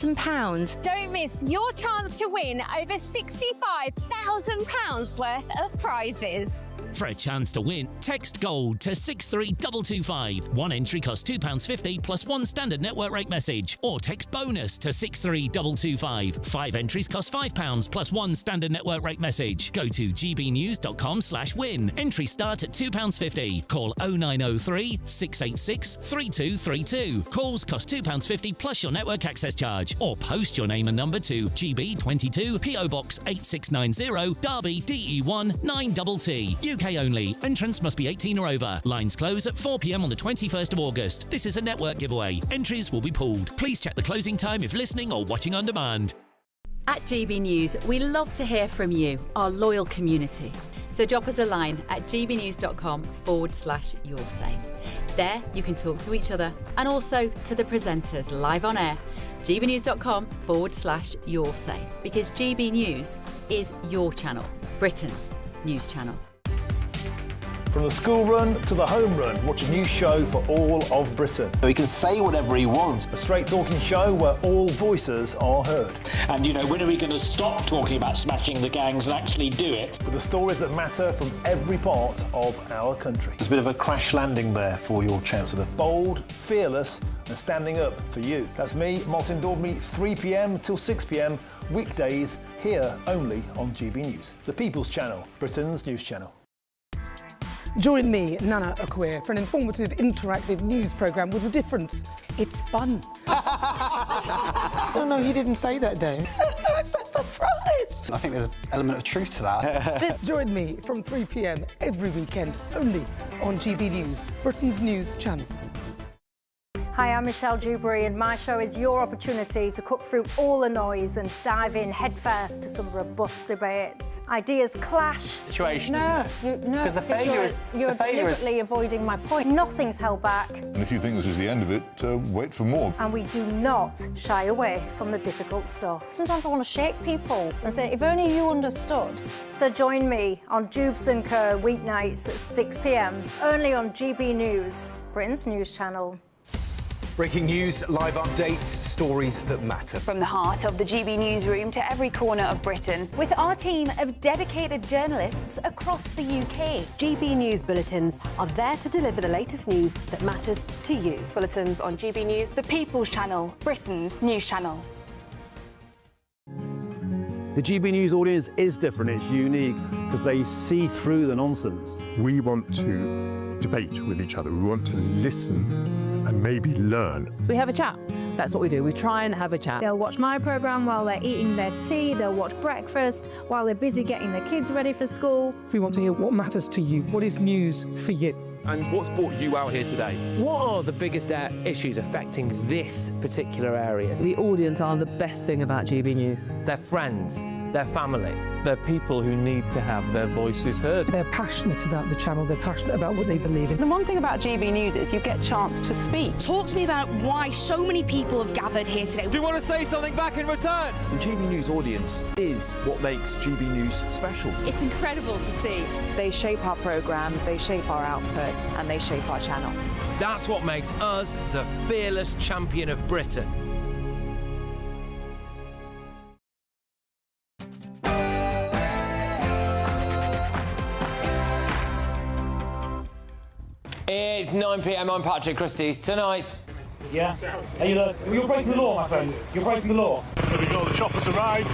£1,000. Don't miss your chance to win over £65,000 worth of prizes. For a chance to win, text GOLD to 63225. One entry costs £2.50 plus one standard network rate message. Or text BONUS to 63225. 5 entries cost £5 plus one standard network rate message. Go to gbnews.com/win. Entries start at £2.50. Call 0903 686 3232. Calls cost £2.50 plus your network access charge. Or post your name and number to GB22 PO Box 8690 Derby DE1 9TT. UK only. Entrance must be 18 or over. Lines close at 4 p.m. on the 21st of August. This is a network giveaway. Entries will be pulled. Please check the closing time if listening or watching on demand. At GB News, we love to hear from you, our loyal community. So drop us a line at gbnews.com/yoursay. There you can talk to each other and also to the presenters live on air. gbnews.com/yoursay, because GB News is your channel, Britain's news channel. From the school run to the home run, watch a new show for all of Britain. So he can say whatever he wants. A straight talking show where all voices are heard. And, you know, when are we going to stop talking about smashing the gangs and actually do it? With the stories that matter from every part of our country. There's a bit of a crash landing there for your Chancellor. Bold, fearless and standing up for you. That's me, Martin Daubney, 3 p.m. till 6 p.m, weekdays, here only on GB News. The People's Channel, Britain's news channel. Join me, Nana Akweer, for an informative, interactive news programme with a difference. It's fun. No, he didn't say that, though. I'm so surprised. I think there's an element of truth to that. Join me from 3 p.m. every weekend, only on GB News, Britain's news channel. Hi, I'm Michelle Dewberry, and my show is your opportunity to cut through all the noise and dive in headfirst to some robust debates. Ideas clash. Situation, No, because the failure is... You're deliberately avoiding my point. Nothing's held back. And if you think this is the end of it, wait for more. And we do not shy away from the difficult stuff. Sometimes I want to shake people and say, if only you understood. So join me on Dubes & Co. weeknights at 6 p.m, only on GB News, Britain's news channel. Breaking news, live updates, stories that matter. From the heart of the GB newsroom to every corner of Britain, with our team of dedicated journalists across the UK. GB News bulletins are there to deliver the latest news that matters to you. Bulletins on GB News, the People's Channel, Britain's news channel. The GB News audience is different, it's unique, because they see through the nonsense. We want to debate with each other, we want to listen and maybe learn. We have a chat. That's what we do. We try and have a chat. They'll watch my programme while they're eating their tea, they'll watch breakfast while they're busy getting their kids ready for school. We want to hear what matters to you, what is news for you. And what's brought you out here today? What are the biggest issues affecting this particular area? The audience are the best thing about GB News. Their friends, their family. They're people who need to have their voices heard. They're passionate about the channel, they're passionate about what they believe in. The one thing about GB News is you get a chance to speak. Talk to me about why so many people have gathered here today. Do you want to say something back in return? The GB News audience is what makes GB News special. It's incredible to see. They shape our programmes, they shape our output, and they shape our channel. That's what makes us the fearless champion of Britain. It's 9 p.m. I'm Patrick Christys. Tonight. Yeah. Hey, look, you're breaking the law, my friend. You're breaking the law. There we go. The chopper's arrived.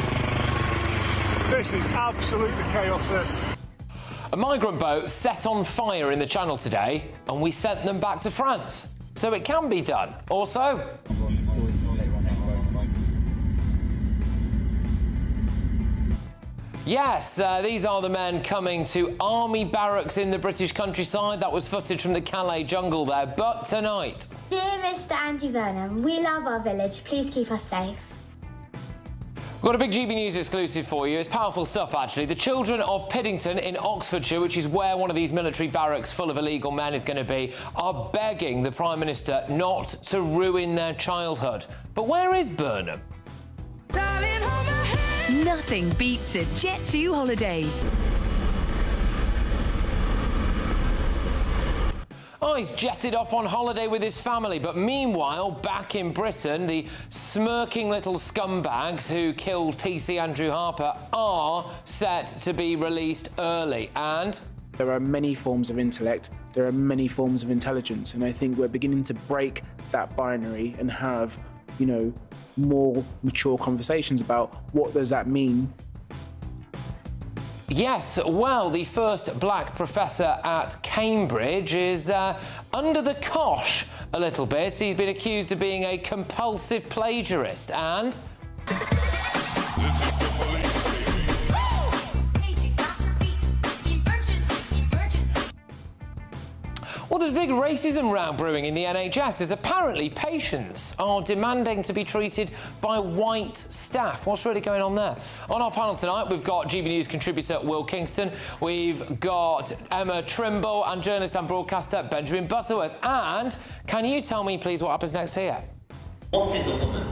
This is absolutely chaos. A migrant boat set on fire in the Channel today, and we sent them back to France. So it can be done. Also. Yes, these are the men coming to army barracks in the British countryside. That was footage from the Calais jungle there. But tonight... Dear Mr. Andy Vernon, we love our village. Please keep us safe. We've got a big GB News exclusive for you. It's powerful stuff, actually. The children of Piddington in Oxfordshire, which is where one of these military barracks full of illegal men is going to be, are begging the Prime Minister not to ruin their childhood. But where is Burnham? Nothing beats a Jet2 holiday. Oh, he's jetted off on holiday with his family, but meanwhile, back in Britain, the smirking little scumbags who killed PC Andrew Harper are set to be released early, and... There are many forms of intellect, there are many forms of intelligence, and I think we're beginning to break that binary and have, you know, more mature conversations about what does that mean. Yes, well, the first black professor at Cambridge is under the cosh a little bit. He's been accused of being a compulsive plagiarist, and... Well, there's big racism row brewing in the NHS as apparently patients are demanding to be treated by white staff. What's really going on there? On our panel tonight, we've got GB News contributor Will Kingston, we've got Emma Trimble and journalist and broadcaster Benjamin Butterworth. And can you tell me, please, what happens next here? What is a woman?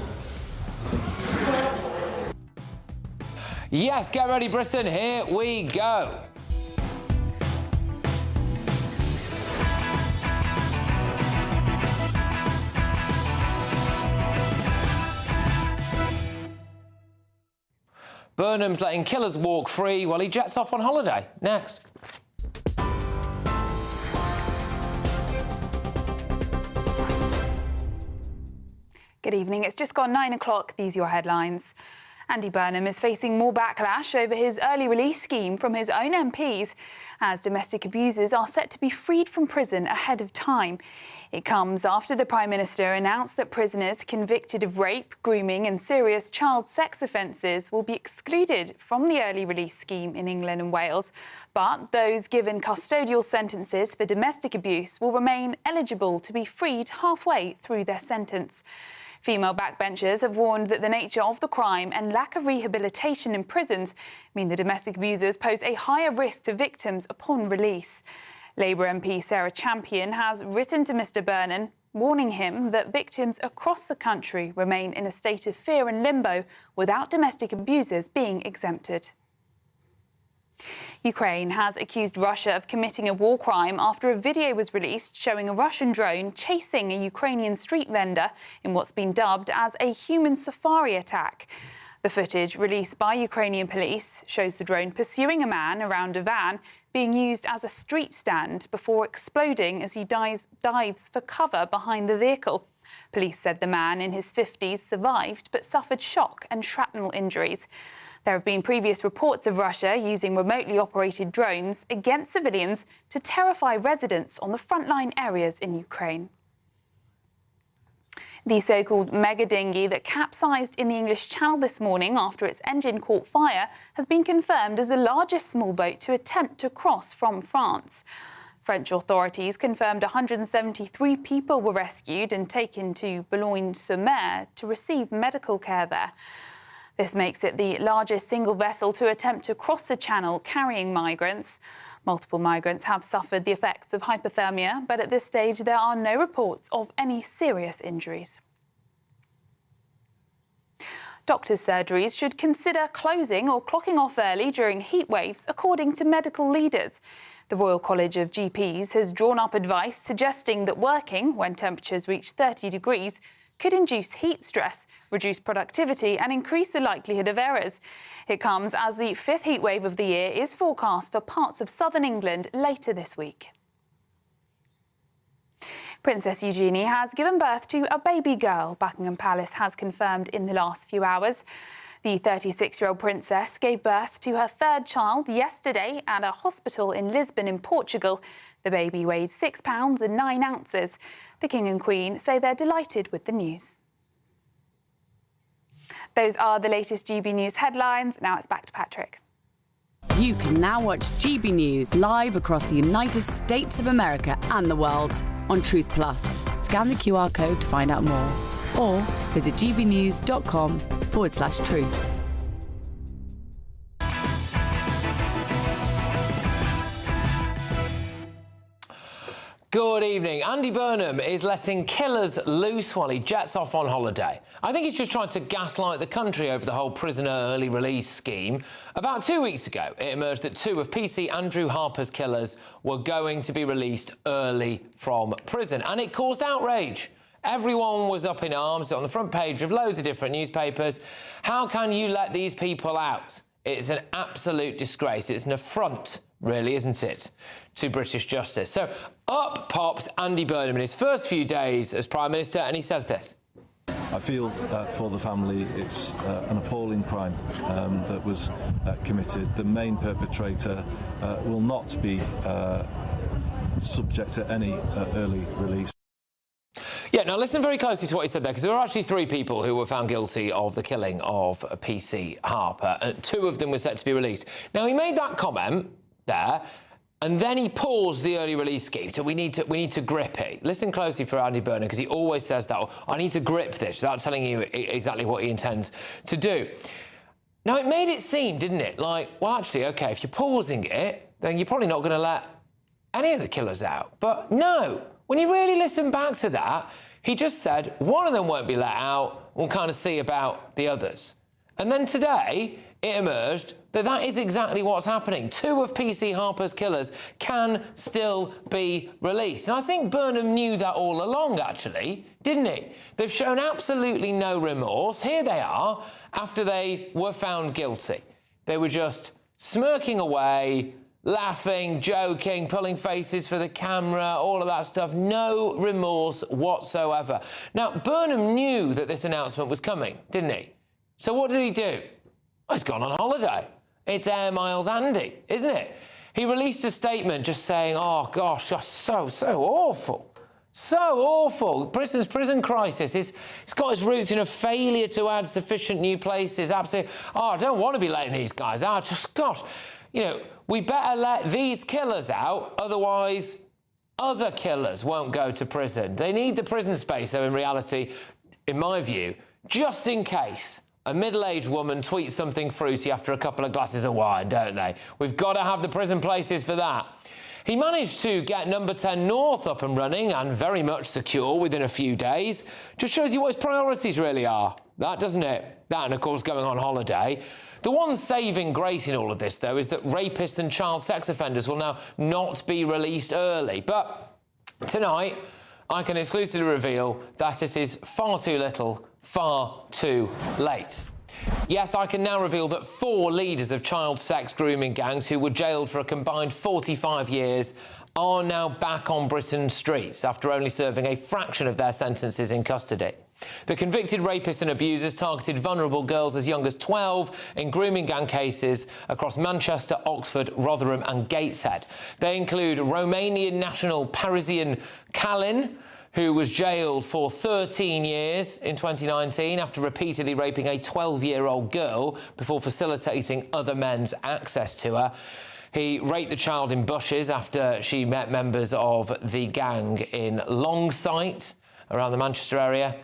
Yes, get ready, Britain. Here we go. Burnham's letting killers walk free while he jets off on holiday. Next. Good evening. It's just gone 9 o'clock. These are your headlines. Andy Burnham is facing more backlash over his early release scheme from his own MPs as domestic abusers are set to be freed from prison ahead of time. It comes after the Prime Minister announced that prisoners convicted of rape, grooming and serious child sex offences will be excluded from the early release scheme in England and Wales. But those given custodial sentences for domestic abuse will remain eligible to be freed halfway through their sentence. Female backbenchers have warned that the nature of the crime and lack of rehabilitation in prisons mean the domestic abusers pose a higher risk to victims upon release. Labour MP Sarah Champion has written to Mr Burnham, warning him that victims across the country remain in a state of fear and limbo without domestic abusers being exempted. Ukraine has accused Russia of committing a war crime after a video was released showing a Russian drone chasing a Ukrainian street vendor in what's been dubbed as a human safari attack. The footage released by Ukrainian police shows the drone pursuing a man around a van being used as a street stand before exploding as he dives for cover behind the vehicle. Police said the man in his 50s survived but suffered shock and shrapnel injuries. There have been previous reports of Russia using remotely operated drones against civilians to terrify residents on the frontline areas in Ukraine. The so-called mega dinghy that capsized in the English Channel this morning after its engine caught fire has been confirmed as the largest small boat to attempt to cross from France. French authorities confirmed 173 people were rescued and taken to Boulogne-sur-Mer to receive medical care there. This makes it the largest single vessel to attempt to cross the Channel carrying migrants. Multiple migrants have suffered the effects of hypothermia, but at this stage there are no reports of any serious injuries. Doctors' surgeries should consider closing or clocking off early during heat waves, according to medical leaders. The Royal College of GPs has drawn up advice suggesting that working when temperatures reach 30 degrees could induce heat stress, reduce productivity and increase the likelihood of errors. It comes as the fifth heat wave of the year is forecast for parts of southern England later this week. Princess Eugenie has given birth to a baby girl, Buckingham Palace has confirmed in the last few hours. The 36-year-old princess gave birth to her third child yesterday at a hospital in Lisbon in Portugal. The baby weighed 6 pounds and 9 ounces. The King and Queen say they're delighted with the news. Those are the latest GB News headlines. Now it's back to Patrick. You can now watch GB News live across the United States of America and the world on Truth Plus. Scan the QR code to find out more or visit gbnews.com/truth. Good evening. Andy Burnham is letting killers loose while he jets off on holiday. I think he's just trying to gaslight the country over the whole prisoner early release scheme. About 2 weeks ago, it emerged that 2 of PC Andrew Harper's killers were going to be released early from prison, and it caused outrage. Everyone was up in arms on the front page of loads of different newspapers. How can you let these people out? It's an absolute disgrace. It's an affront, really, isn't it, to British justice? So up pops Andy Burnham in his first few days as Prime Minister, and he says this. I feel for the family it's an appalling crime that was committed. The main perpetrator will not be subject to any early release. Yeah, now listen very closely to what he said there, because there were actually 3 people who were found guilty of the killing of PC Harper, and 2 of them were set to be released. Now, he made that comment there, and then he paused the early release scheme, so we need to grip it. Listen closely for Andy Burnham, because he always says that, I need to grip this, without telling you exactly what he intends to do. Now, it made it seem, didn't it, like, well, actually, OK, if you're pausing it, then you're probably not going to let any of the killers out. But no, when you really listen back to that, he just said one of them won't be let out, we'll kind of see about the others. And then today, it emerged that that is exactly what's happening. 2 of PC Harper's killers can still be released. And I think Burnham knew that all along, actually, didn't he? They've shown absolutely no remorse. Here they are, after they were found guilty. They were just smirking away, laughing, joking, pulling faces for the camera, all of that stuff. No remorse whatsoever. Now, Burnham knew that this announcement was coming, didn't he? So what did he do? Well, he's gone on holiday. It's Air Miles Andy, isn't it? He released a statement just saying, oh, gosh, that's so awful. So awful. Britain's prison crisis it's got its roots in a failure to add sufficient new places. Absolutely. Oh, I don't want to be letting these guys out. Just, gosh, you know, we better let these killers out, otherwise other killers won't go to prison. They need the prison space, though, in reality, in my view, just in case a middle-aged woman tweets something fruity after a couple of glasses of wine, don't they? We've got to have the prison places for that. He managed to get number 10 North up and running and very much secure within a few days. Just shows you what his priorities really are. That, doesn't it? That, and of course, going on holiday. The one saving grace in all of this, though, is that rapists and child sex offenders will now not be released early. But tonight, I can exclusively reveal that it is far too little, far too late. Yes, I can now reveal that 4 leaders of child sex grooming gangs who were jailed for a combined 45 years are now back on Britain's streets after only serving a fraction of their sentences in custody. The convicted rapists and abusers targeted vulnerable girls as young as 12 in grooming gang cases across Manchester, Oxford, Rotherham and Gateshead. They include Romanian national Parisian Kalin, who was jailed for 13 years in 2019 after repeatedly raping a 12-year-old girl before facilitating other men's access to her. He raped the child in bushes after she met members of the gang in Longsight, around the Manchester area,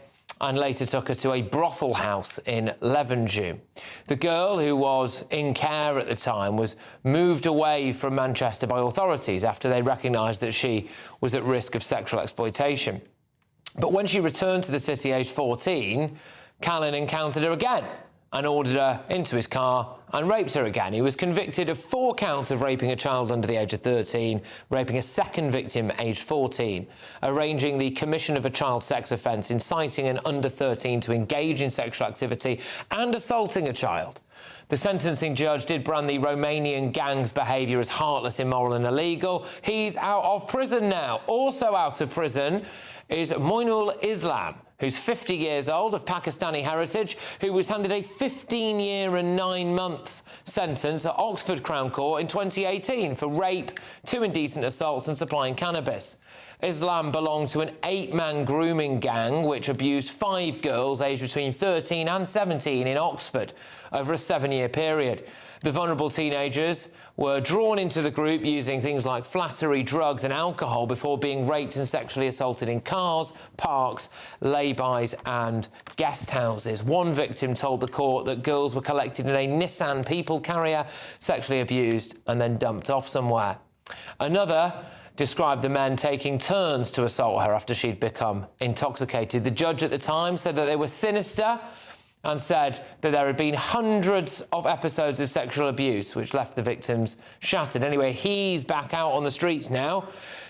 and later took her to a brothel house in Levenshulme. The girl, who was in care at the time, was moved away from Manchester by authorities after they recognised that she was at risk of sexual exploitation. But when she returned to the city aged 14, Callan encountered her again and ordered her into his car and raped her again. He was convicted of 4 counts of raping a child under the age of 13, raping a second victim aged 14, arranging the commission of a child sex offence, inciting an under 13 to engage in sexual activity, and assaulting a child. The sentencing judge did brand the Romanian gang's behaviour as heartless, immoral and illegal. He's out of prison now. Also out of prison is Moinul Islam, who's 50 years old, of Pakistani heritage, who was handed a 15-year and 9-month sentence at Oxford Crown Court in 2018 for rape, 2 indecent assaults and supplying cannabis. Islam belonged to an 8-man grooming gang which abused 5 girls aged between 13 and 17 in Oxford over a 7-year period. The vulnerable teenagers were drawn into the group using things like flattery, drugs and alcohol before being raped and sexually assaulted in cars, parks, lay-bys and guest houses. One victim told the court that girls were collected in a Nissan people carrier, sexually abused and then dumped off somewhere. Another described the men taking turns to assault her after she'd become intoxicated. The judge at the time said that they were sinister and said that there had been hundreds of episodes of sexual abuse, which left the victims shattered. Anyway, he's back out on the streets now.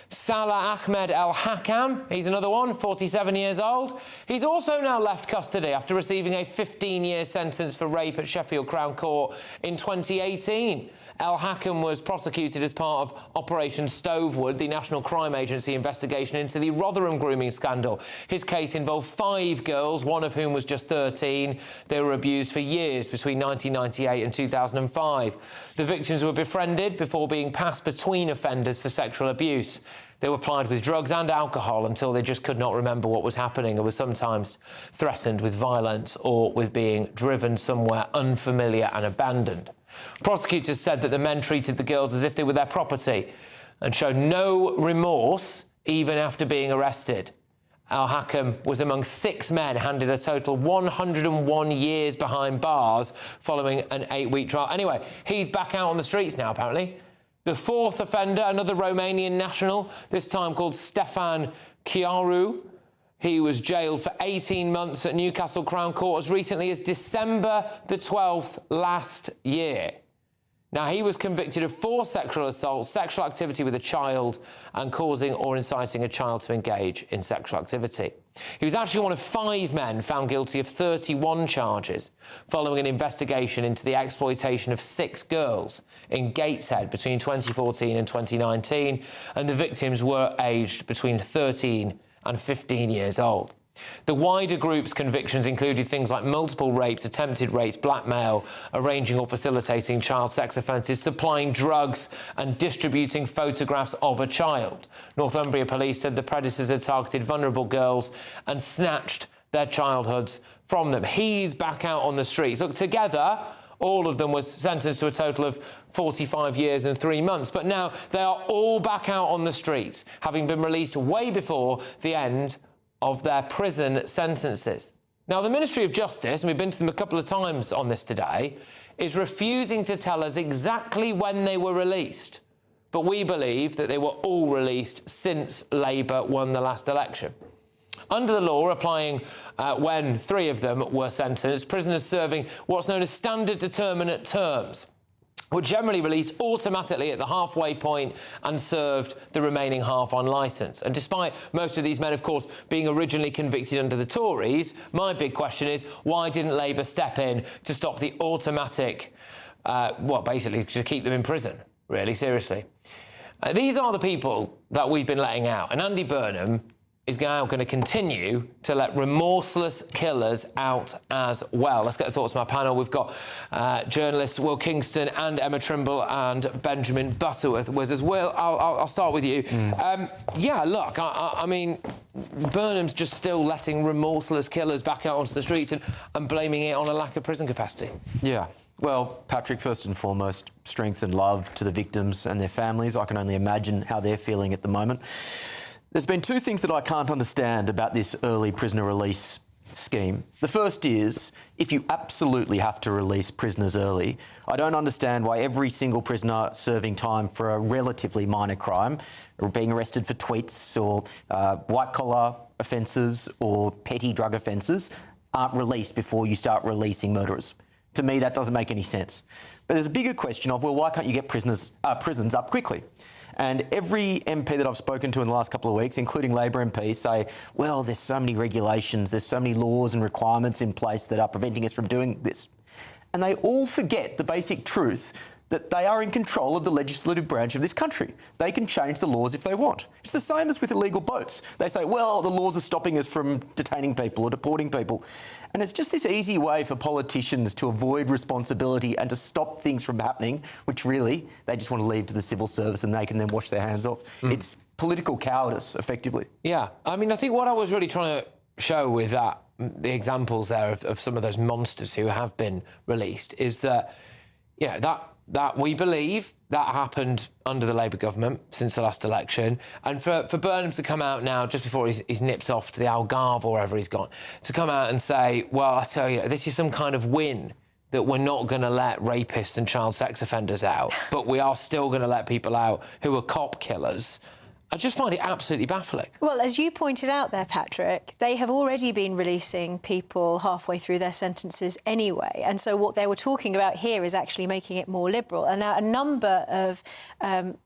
Salah Ahmed El-Hakam, he's another one, 47 years old. He's also now left custody after receiving a 15-year sentence for rape at Sheffield Crown Court in 2018. El-Hakam was prosecuted as part of Operation Stovewood, the National Crime Agency investigation into the Rotherham grooming scandal. His case involved 5 girls, one of whom was just 13. They were abused for years between 1998 and 2005. The victims were befriended before being passed between offenders for sexual abuse. They were plied with drugs and alcohol until they just could not remember what was happening and were sometimes threatened with violence or with being driven somewhere unfamiliar and abandoned. Prosecutors said that the men treated the girls as if they were their property and showed no remorse even after being arrested. El-Hakam was among 6 men handed a total 101 years behind bars following an 8-week trial. Anyway, he's back out on the streets now, apparently. The 4th offender, another Romanian national, this time called Stefan Chiaru. He was jailed for 18 months at Newcastle Crown Court as recently as December the 12th last year. Now, he was convicted of 4 sexual assaults, sexual activity with a child, and causing or inciting a child to engage in sexual activity. He was actually one of 5 men found guilty of 31 charges following an investigation into the exploitation of 6 girls in Gateshead between 2014 and 2019, and the victims were aged between 13 and 15 years old. The wider group's convictions included things like multiple rapes, attempted rapes, blackmail, arranging or facilitating child sex offences, supplying drugs and distributing photographs of a child. Northumbria police said the predators had targeted vulnerable girls and snatched their childhoods from them. He's back out on the streets. Look, together, all of them were sentenced to a total of 45 years and 3 months. But now they are all back out on the streets, having been released way before the end of their prison sentences. Now, the Ministry of Justice, and we've been to them a couple of times on this today, is refusing to tell us exactly when they were released. But we believe that they were all released since Labour won the last election. Under the law applying when 3 of them were sentenced, prisoners serving what's known as standard determinate terms were generally released automatically at the halfway point and served the remaining half on licence. And despite most of these men, of course, being originally convicted under the Tories, my big question is, why didn't Labour step in to stop the automatic, basically to keep them in prison, really, seriously? These are the people that we've been letting out, and Andy Burnham is now going to continue to let remorseless killers out as well. Let's get the thoughts of my panel. We've got journalists Will Kingston and Emma Trimble and Benjamin Butterworth with us. Will, I'll start with you. Yeah, look, I mean, Burnham's just still letting remorseless killers back out onto the streets and blaming it on a lack of prison capacity. Yeah. Well, Patrick, first and foremost, strength and love to the victims and their families. I can only imagine how they're feeling at the moment. There's been 2 things that I can't understand about this early prisoner release scheme. The first is, if you absolutely have to release prisoners early, I don't understand why every single prisoner serving time for a relatively minor crime, or being arrested for tweets or white-collar offences or petty drug offences, aren't released before you start releasing murderers. To me, that doesn't make any sense. But there's a bigger question of, well, why can't you get prisons up quickly? And every MP that I've spoken to in the last couple of weeks, including Labor MPs, say, well, there's so many regulations, there's so many laws and requirements in place that are preventing us from doing this. And they all forget the basic truth that they are in control of the legislative branch of this country. They can change the laws if they want. It's the same as with illegal boats. They say, well, the laws are stopping us from detaining people or deporting people. And it's just this easy way for politicians to avoid responsibility and to stop things from happening, which really they just want to leave to the civil service and they can then wash their hands off. It's political cowardice, effectively. Yeah, I mean, I think what I was really trying to show with that, the examples there of some of those monsters who have been released, is that, yeah, that we believe that happened under the Labour government since the last election. And for Burnham to come out now, just before he's nipped off to the Algarve or wherever he's gone, to come out and say, well, I tell you, this is some kind of win, that we're not going to let rapists and child sex offenders out, but we are still going to let people out who are cop killers. I just find it absolutely baffling. Well, as you pointed out there, Patrick, they have already been releasing people halfway through their sentences anyway. And so what they were talking about here is actually making it more liberal. And now a number of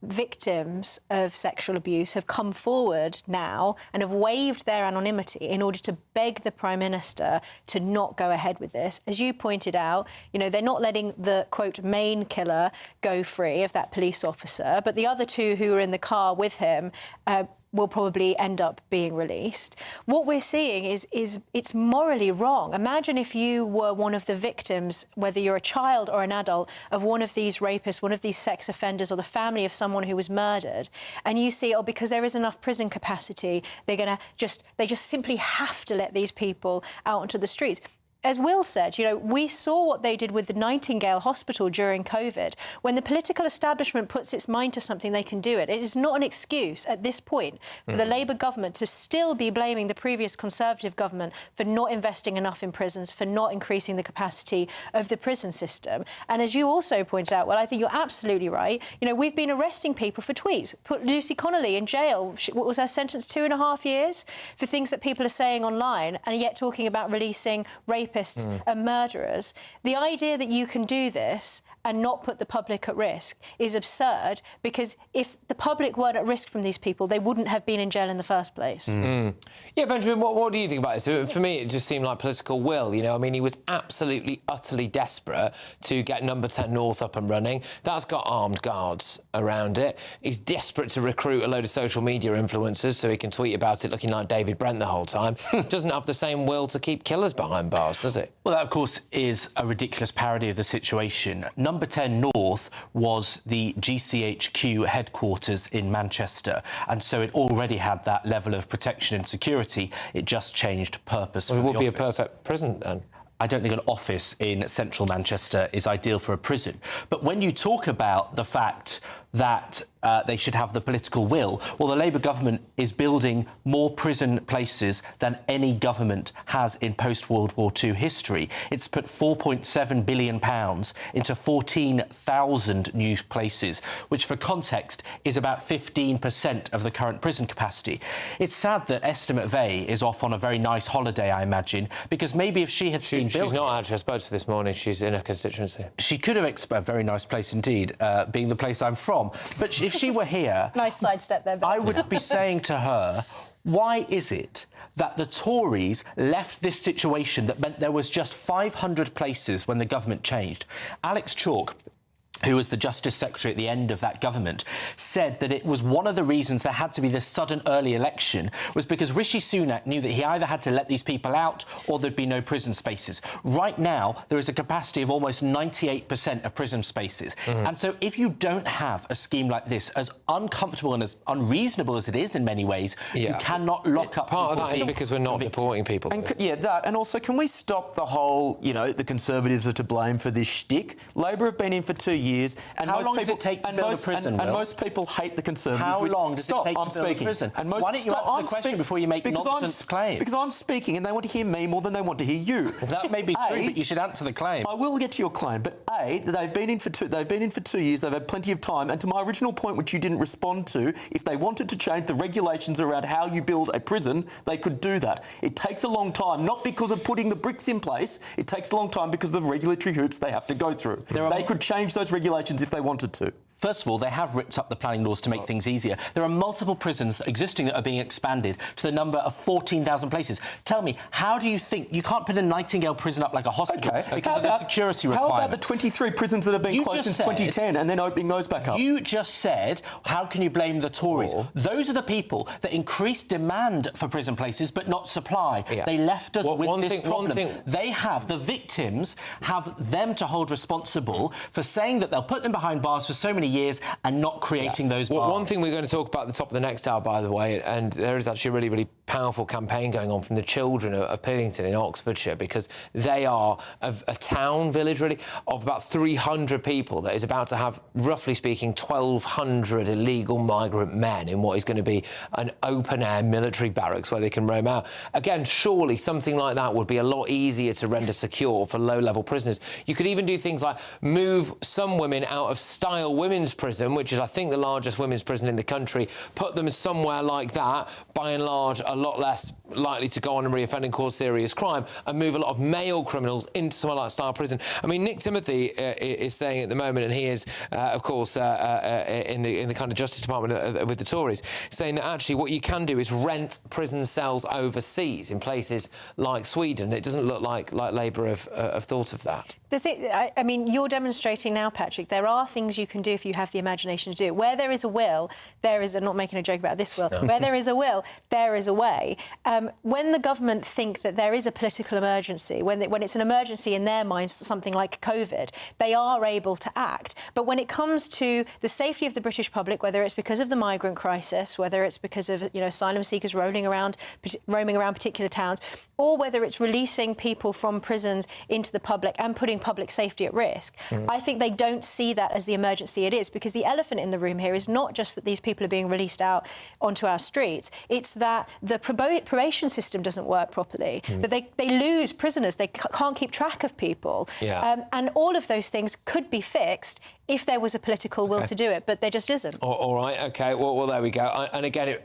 victims of sexual abuse have come forward now and have waived their anonymity in order to beg the Prime Minister to not go ahead with this. As you pointed out, you know, they're not letting the, quote, main killer go free of that police officer, but the other two who were in the car with him will probably end up being released. What we're seeing is it's morally wrong. Imagine if you were one of the victims, whether you're a child or an adult, of one of these rapists, one of these sex offenders, or the family of someone who was murdered, and you see, oh, because there is enough prison capacity, they just simply have to let these people out onto the streets. As Will said, you know, we saw what they did with the Nightingale Hospital during COVID. When the political establishment puts its mind to something, they can do it. It is not an excuse at this point for the Labour government to still be blaming the previous Conservative government for not investing enough in prisons, for not increasing the capacity of the prison system. And as you also pointed out, well, I think you're absolutely right. You know, we've been arresting people for tweets. Put Lucy Connolly in jail. What was her sentence? 2.5 years for things that people are saying online, and yet talking about releasing rapists and murderers. The idea that you can do this and not put the public at risk is absurd, because if the public weren't at risk from these people, they wouldn't have been in jail in the first place. Yeah, Benjamin, what do you think about this? For me, it just seemed like political will, you know. I mean, he was absolutely, utterly desperate to get Number 10 North up and running. That's got armed guards around it. He's desperate to recruit a load of social media influencers so he can tweet about it looking like David Brent the whole time. Doesn't have the same will to keep killers behind bars, does it? Well, that, of course, is a ridiculous parody of the situation. Number 10 North was the GCHQ headquarters in Manchester, and so it already had that level of protection and security. It just changed purpose for the office. It would be a perfect prison, then. I don't think an office in central Manchester is ideal for a prison. But when you talk about the fact that they should have the political will, well, the Labour government is building more prison places than any government has in post-World War II history. It's put £4.7 billion into 14,000 new places, which, for context, is about 15% of the current prison capacity. It's sad that Esther McVey is off on a very nice holiday, I imagine, because maybe if she had seen... She's not, actually. I spoke to her this morning. She's in her constituency. She could have a very nice place indeed, being the place I'm from. But if she were here... Nice sidestep there, Ben. I would be saying to her, why is it that the Tories left this situation that meant there was just 500 places when the government changed? Alex Chalk, who was the Justice Secretary at the end of that government, said that it was one of the reasons there had to be this sudden early election was because Rishi Sunak knew that he either had to let these people out or there'd be no prison spaces. Right now, there is a capacity of almost 98% of prison spaces. And so if you don't have a scheme like this, as uncomfortable and as unreasonable as it is in many ways, you cannot lock up Part of that is because we're not deporting people. And that. And also, can we stop the whole, you know, the Conservatives are to blame for this shtick? Labor have been in for 2 years. And How most long people, does it take to and build most, a prison, and Will? most people hate the Conservatives. How long does it take to build a prison? And most, Why don't you answer the question before you make nonsense claims? Because I'm speaking and they want to hear me more than they want to hear you. That may be true, but you should answer the claim. I will get to your claim, but A, they've been in for 2 years, they've had plenty of time, and to my original point, which you didn't respond to, if they wanted to change the regulations around how you build a prison, they could do that. It takes a long time, not because of putting the bricks in place, it takes a long time because of the regulatory hoops they have to go through. They could change those regulations if they wanted to. First of all, they have ripped up the planning laws to make things easier. There are multiple prisons existing that are being expanded to the number of 14,000 places. Tell me, how do you think... You can't put a Nightingale prison up like a hospital because of the security requirement. How about the 23 prisons that have been closed since 2010 and then opening those back up? You just said, how can you blame the Tories? Those are the people that increased demand for prison places but not supply. They left us with this problem. They have, the victims, have them to hold responsible for saying that they'll put them behind bars for so many years and not creating those bars. One thing we're going to talk about at the top of the next hour, by the way, and there is actually a really, really powerful campaign going on from the children of Piddington in Oxfordshire, because they are a town, village really, of about 300 people that is about to have, roughly speaking, 1,200 illegal migrant men in what is going to be an open-air military barracks where they can roam out. Again, surely something like that would be a lot easier to render secure for low-level prisoners. You could even do things like move some women out of Style Women's Prison, which is, I think, the largest women's prison in the country, put them somewhere like that, by and large, a lot less likely to go on and reoffend and cause serious crime, and move a lot of male criminals into somewhere like Style Prison. I mean, Nick Timothy is saying at the moment, and he is, of course, in the kind of Justice Department with the Tories, saying that actually what you can do is rent prison cells overseas in places like Sweden. It doesn't look like Labour have thought of that. The thing, I mean, you're demonstrating now, Patrick, there are things you can do if you have the imagination to do it. Where there is a will, there is... I'm not making a joke about this will. No. Where there is a will, there is a way. When the government think that there is a political emergency, when it's an emergency in their minds, something like COVID, they are able to act. But when it comes to the safety of the British public, whether it's because of the migrant crisis, whether it's because of, you know, asylum seekers roaming around particular towns, or whether it's releasing people from prisons into the public and putting public safety at risk, I think they don't see that as the emergency it is, because the elephant in the room here is not just that these people are being released out onto our streets, it's that the probation system doesn't work properly, that they lose prisoners, they can't keep track of people, and all of those things could be fixed if there was a political will to do it, but there just isn't. All right, OK, well, there we go. And again,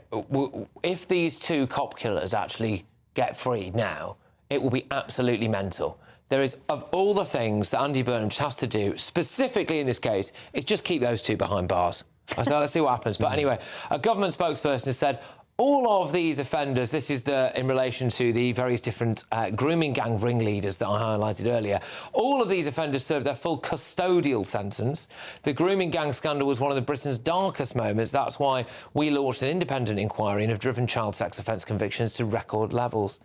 if these two cop killers actually get freed now, it will be absolutely mental. There is, of all the things that Andy Burnham just has to do, specifically in this case, is just keep those two behind bars. So let's see what happens. But anyway, a government spokesperson has said all of these offenders, this is in relation to the various different grooming gang ringleaders that I highlighted earlier, all of these offenders served their full custodial sentence. The grooming gang scandal was one of Britain's darkest moments. That's why we launched an independent inquiry and have driven child sex offence convictions to record levels.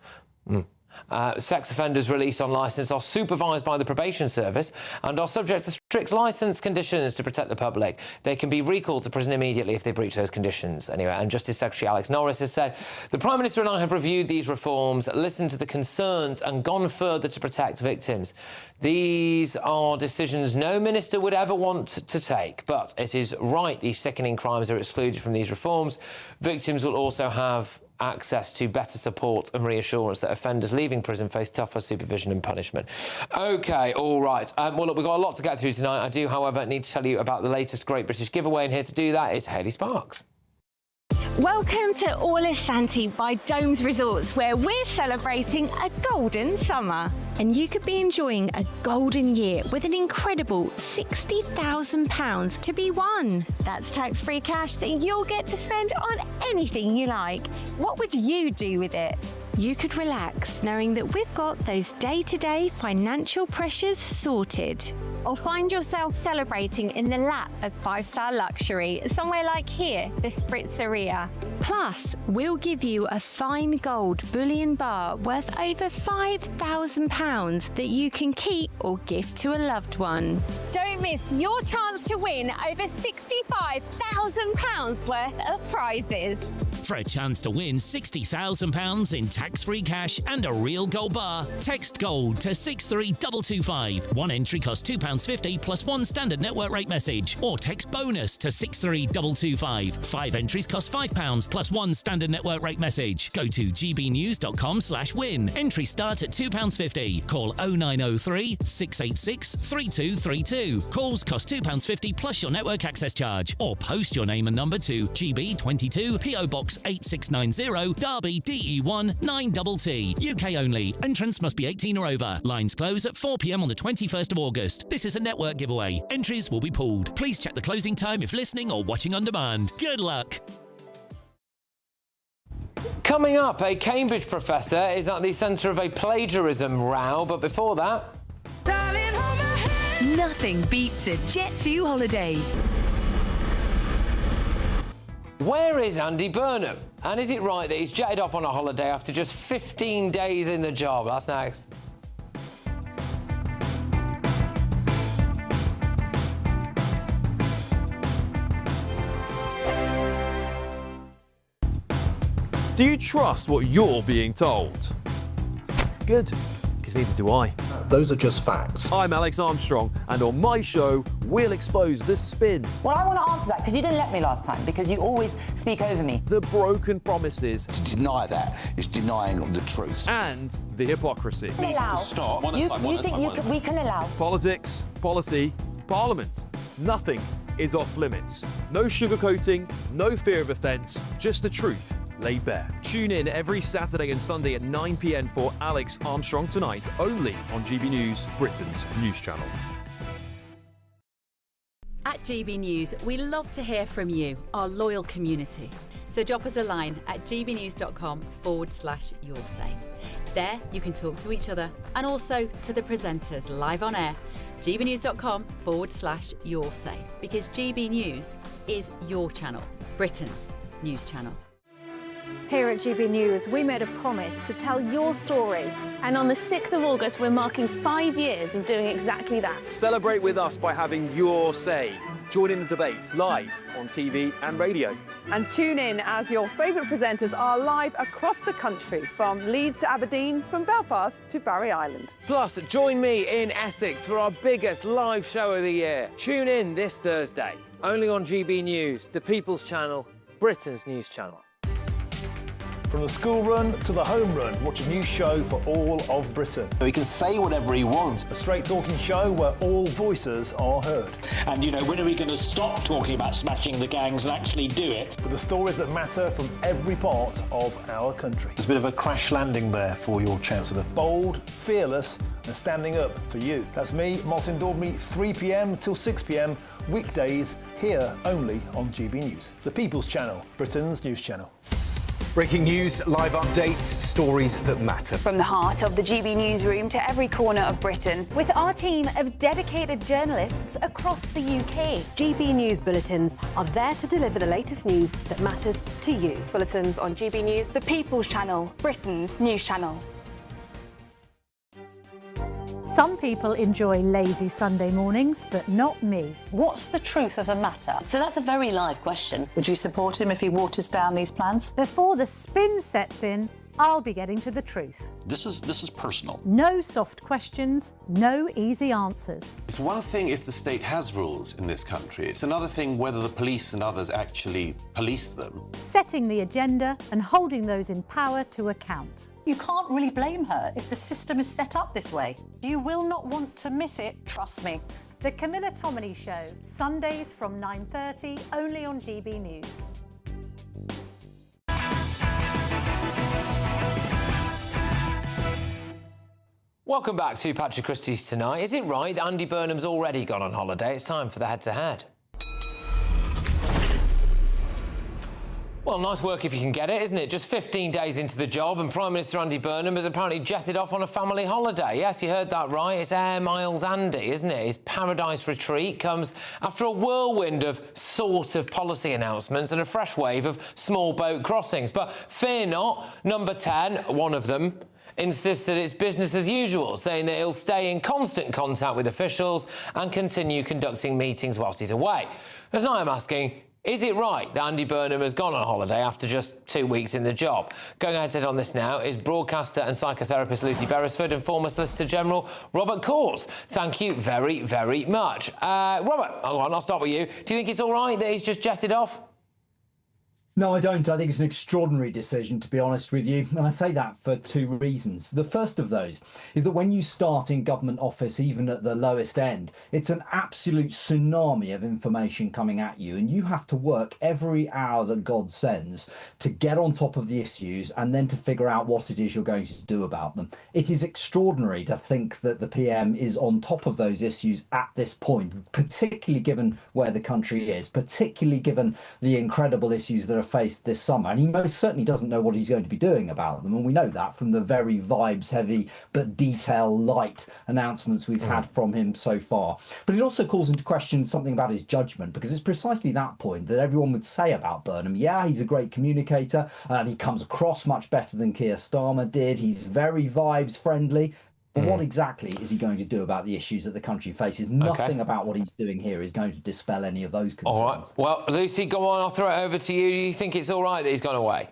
Sex offenders released on licence are supervised by the probation service and are subject to strict licence conditions to protect the public. They can be recalled to prison immediately if they breach those conditions. Anyway, and Justice Secretary Alex Norris has said, the Prime Minister and I have reviewed these reforms, listened to the concerns and gone further to protect victims. These are decisions no minister would ever want to take, but it is right these sickening crimes are excluded from these reforms. Victims will also have access to better support and reassurance that offenders leaving prison face tougher supervision and punishment. OK, all right. Well, look, we've got a lot to get through tonight. I do, however, need to tell you about the latest Great British Giveaway, and here to do that is Hayley Sparks. Welcome to All Asante by Domes Resorts, where we're celebrating a golden summer. And you could be enjoying a golden year with an incredible £60,000 to be won. That's tax-free cash that you'll get to spend on anything you like. What would you do with it? You could relax knowing that we've got those day-to-day financial pressures sorted. Or find yourself celebrating in the lap of five-star luxury, somewhere like here, the Spritzeria. Plus, we'll give you a fine gold bullion bar worth over £5,000 that you can keep or gift to a loved one. Don't miss your chance to win over £65,000 worth of prizes. For a chance to win £60,000 in tax-free cash and a real gold bar, text GOLD to 63225. One entry costs £2.50 plus one standard network rate message, or text BONUS to 63225. 5 entries cost £5 plus one standard network rate message. Go to gbnews.com/win. Entry start at £2.50. Call 0903 686 3232. Calls cost £2.50 plus your network access charge, or post your name and number to GB22 PO Box 8690 Derby DE1 9TT. UK only. Entrance must be 18 or over. Lines close at 4 p.m. on the 21st of August. This is a network giveaway. Entries will be pulled. Please check the closing time if listening or watching on demand. Good luck. Coming up, a Cambridge professor is at the centre of a plagiarism row, but before that... Nothing beats a Jet2 holiday. Where is Andy Burnham? And is it right that he's jetted off on a holiday after just 15 days in the job? That's next. Do you trust what you're being told? Good, because neither do I. Those are just facts. I'm Alex Armstrong, and on my show, we'll expose the spin. Well, I want to answer that because you didn't let me last time, because you always speak over me. The broken promises. To deny that is denying the truth. And the hypocrisy. Needs to stop. You think we can allow? Politics, policy, parliament. Nothing is off limits. No sugarcoating, no fear of offence, just the truth laid bare. Tune in every Saturday and Sunday at 9 p.m. for Alex Armstrong Tonight, only on GB News, Britain's news channel. At GB News, we love to hear from you, our loyal community. So drop us a line at gbnews.com/yoursay. There you can talk to each other and also to the presenters live on air. gbnews.com/yoursay, because GB News is your channel, Britain's news channel. Here at GB News, we made a promise to tell your stories. And on the 6th of August, we're marking 5 years of doing exactly that. Celebrate with us by having your say. Join in the debates live on TV and radio. And tune in as your favourite presenters are live across the country, from Leeds to Aberdeen, from Belfast to Barry Island. Plus, join me in Essex for our biggest live show of the year. Tune in this Thursday, only on GB News, the People's Channel, Britain's news channel. From the school run to the home run, watch a new show for all of Britain. He can say whatever he wants. A straight talking show where all voices are heard. And, you know, when are we going to stop talking about smashing the gangs and actually do it? With the stories that matter from every part of our country. There's a bit of a crash landing there for your Chancellor. Bold, fearless and standing up for you. That's me, Martin Daubney, 3 p.m. till 6 p.m, weekdays, here only on GB News. The People's Channel, Britain's news channel. Breaking news, live updates, stories that matter. From the heart of the GB newsroom to every corner of Britain. With our team of dedicated journalists across the UK. GB News bulletins are there to deliver the latest news that matters to you. Bulletins on GB News, the People's Channel, Britain's news channel. Some people enjoy lazy Sunday mornings, but not me. What's the truth of the matter? So that's a very live question. Would you support him if he waters down these plans? Before the spin sets in, I'll be getting to the truth. This is personal. No soft questions, no easy answers. It's one thing if the state has rules in this country. It's another thing whether the police and others actually police them. Setting the agenda and holding those in power to account. You can't really blame her if the system is set up this way. You will not want to miss it, trust me. The Camilla Tominey Show, Sundays from 9:30, only on GB News. Welcome back to Patrick Christys Tonight. Is it right that Andy Burnham's already gone on holiday? It's time for the head-to-head. Well, nice work if you can get it, isn't it? Just 15 days into the job and Prime Minister Andy Burnham has apparently jetted off on a family holiday. Yes, you heard that right. It's Air Miles Andy, isn't it? His paradise retreat comes after a whirlwind of sort of policy announcements and a fresh wave of small boat crossings. But fear not, number 10, one of them, insists that it's business as usual, saying that he'll stay in constant contact with officials and continue conducting meetings whilst he's away. As now I'm asking, is it right that Andy Burnham has gone on holiday after just 2 weeks in the job? Going ahead on this now is broadcaster and psychotherapist Lucy Beresford and former Solicitor General Robert Courts. Thank you very, very much. Robert, I'll start with you. Do you think it's all right that he's just jetted off? No, I don't. I think it's an extraordinary decision, to be honest with you. And I say that for two reasons. The first of those is that when you start in government office, even at the lowest end, it's an absolute tsunami of information coming at you. And you have to work every hour that God sends to get on top of the issues and then to figure out what it is you're going to do about them. It is extraordinary to think that the PM is on top of those issues at this point, particularly given where the country is, particularly given the incredible issues that are faced this summer, and he most certainly doesn't know what he's going to be doing about them, and we know that from the very vibes heavy but detail light announcements we've had from him so far. But it also calls into question something about his judgment, because it's precisely that point that everyone would say about Burnham. Yeah, he's a great communicator, and he comes across much better than Keir Starmer did. He's very vibes friendly. But what exactly is he going to do about the issues that the country faces? Nothing about what he's doing here is going to dispel any of those concerns. All right. Well, Lucy, go on. I'll throw it over to you. Do you think it's all right that he's gone away?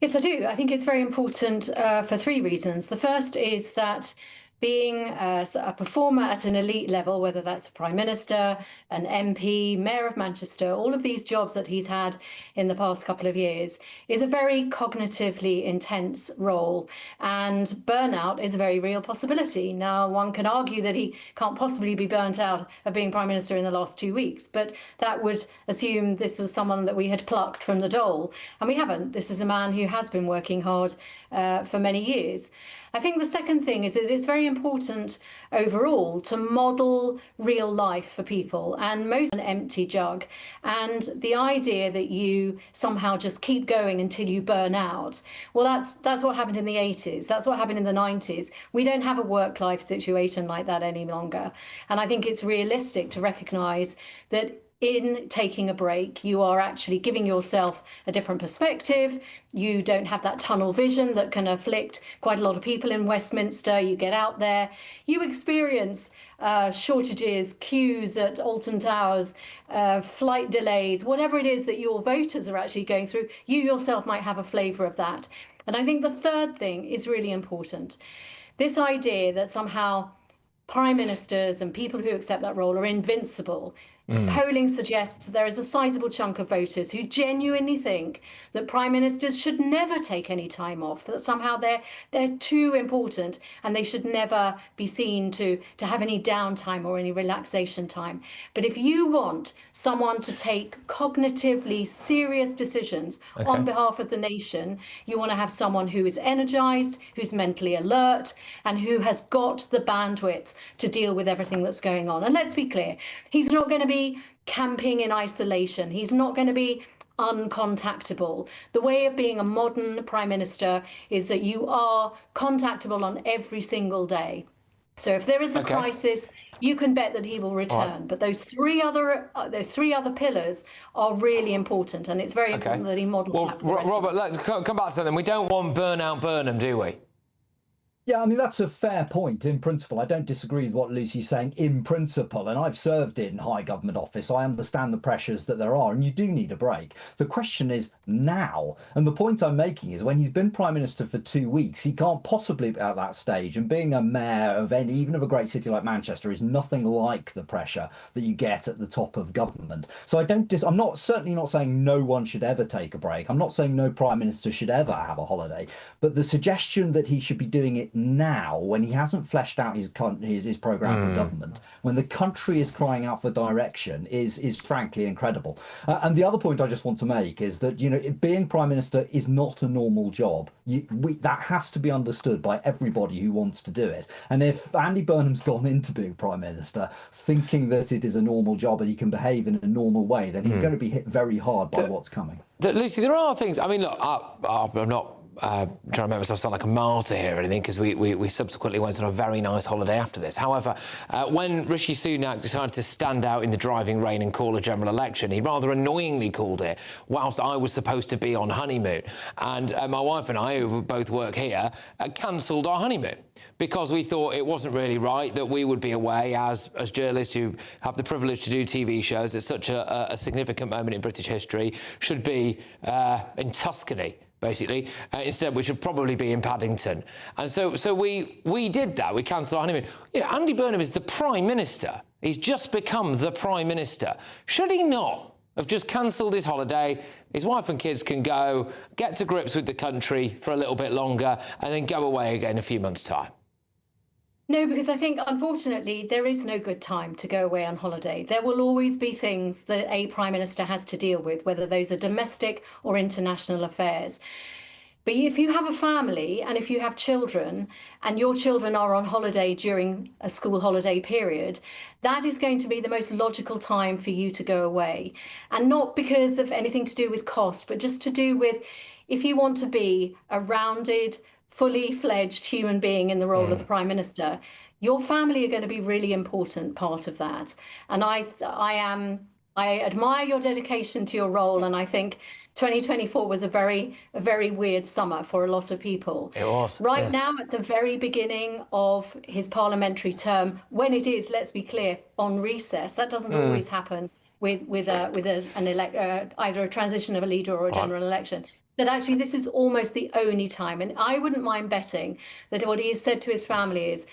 Yes, I do. I think it's very important for three reasons. The first is that being a performer at an elite level, whether that's a Prime Minister, an MP, Mayor of Manchester, all of these jobs that he's had in the past couple of years, is a very cognitively intense role. And burnout is a very real possibility. Now, one can argue that he can't possibly be burnt out of being Prime Minister in the last 2 weeks, but that would assume this was someone that we had plucked from the dole. And we haven't. This is a man who has been working hard for many years. I think the second thing is that it's very important overall to model real life for people, and most an empty jug. And the idea that you somehow just keep going until you burn out, well, that's what happened in the 80s. That's what happened in the 90s. We don't have a work-life situation like that any longer. And I think it's realistic to recognise that in taking a break, you are actually giving yourself a different perspective. You don't have that tunnel vision that can afflict quite a lot of people in Westminster. You get out there, you experience shortages, queues at Alton Towers, flight delays, whatever it is that your voters are actually going through, you yourself might have a flavour of that. And I think the third thing is really important. This idea that somehow prime ministers and people who accept that role are invincible. Polling suggests there is a sizable chunk of voters who genuinely think that prime ministers should never take any time off, that somehow they're too important and they should never be seen to have any downtime or any relaxation time. But if you want someone to take cognitively serious decisions on behalf of the nation, you want to have someone who is energised, who's mentally alert, and who has got the bandwidth to deal with everything that's going on. And let's be clear, he's not going to be camping in isolation. He's not going to be uncontactable. The way of being a modern prime minister is that you are contactable on every single day. So if there is a crisis, you can bet that he will return. But those three other pillars are really important, and it's very important that he models that. Robert, let's come back to that then. We don't want burnout Burnham, do we? Yeah, I mean, that's a fair point in principle. I don't disagree with what Lucy's saying in principle, and I've served in high government office. I understand the pressures that there are, and you do need a break. The question is now, and the point I'm making is when he's been Prime Minister for 2 weeks, he can't possibly be at that stage, and being a mayor of even of a great city like Manchester is nothing like the pressure that you get at the top of government. So I'm certainly not saying no one should ever take a break. I'm not saying no Prime Minister should ever have a holiday, but the suggestion that he should be doing it now, when he hasn't fleshed out his programme for government, when the country is crying out for direction, is frankly incredible. And the other point I just want to make is that, you know, being Prime Minister is not a normal job. That has to be understood by everybody who wants to do it. And if Andy Burnham's gone into being Prime Minister thinking that it is a normal job and he can behave in a normal way, then he's going to be hit very hard by what's coming. Lucy, there are things, I mean, look, I'm not trying to make myself sound like a martyr here or anything, because we subsequently went on a very nice holiday after this. However, when Rishi Sunak decided to stand out in the driving rain and call a general election, he rather annoyingly called it whilst I was supposed to be on honeymoon. And my wife and I, who both work here, cancelled our honeymoon because we thought it wasn't really right that we would be away as journalists who have the privilege to do TV shows at such a significant moment in British history, should be in Tuscany, basically. Instead, we should probably be in Paddington. And so we did that. We cancelled our honeymoon. You know, Andy Burnham is the Prime Minister. He's just become the Prime Minister. Should he not have just cancelled his holiday? His wife and kids can go, get to grips with the country for a little bit longer, and then go away again in a few months' time. No, because I think, unfortunately, there is no good time to go away on holiday. There will always be things that a Prime Minister has to deal with, whether those are domestic or international affairs. But if you have a family and if you have children and your children are on holiday during a school holiday period, that is going to be the most logical time for you to go away. And not because of anything to do with cost, but just to do with if you want to be a rounded, fully fledged human being in the role of the Prime Minister, your family are going to be a really important part of that. And I admire your dedication to your role, and I think 2024 was a very weird summer for a lot of people. It was. Right now, at the very beginning of his parliamentary term, when it is, let's be clear, on recess, that doesn't always happen with either a transition of a leader or a general election. that actually this is almost the only time. And I wouldn't mind betting that what he has said to his family is,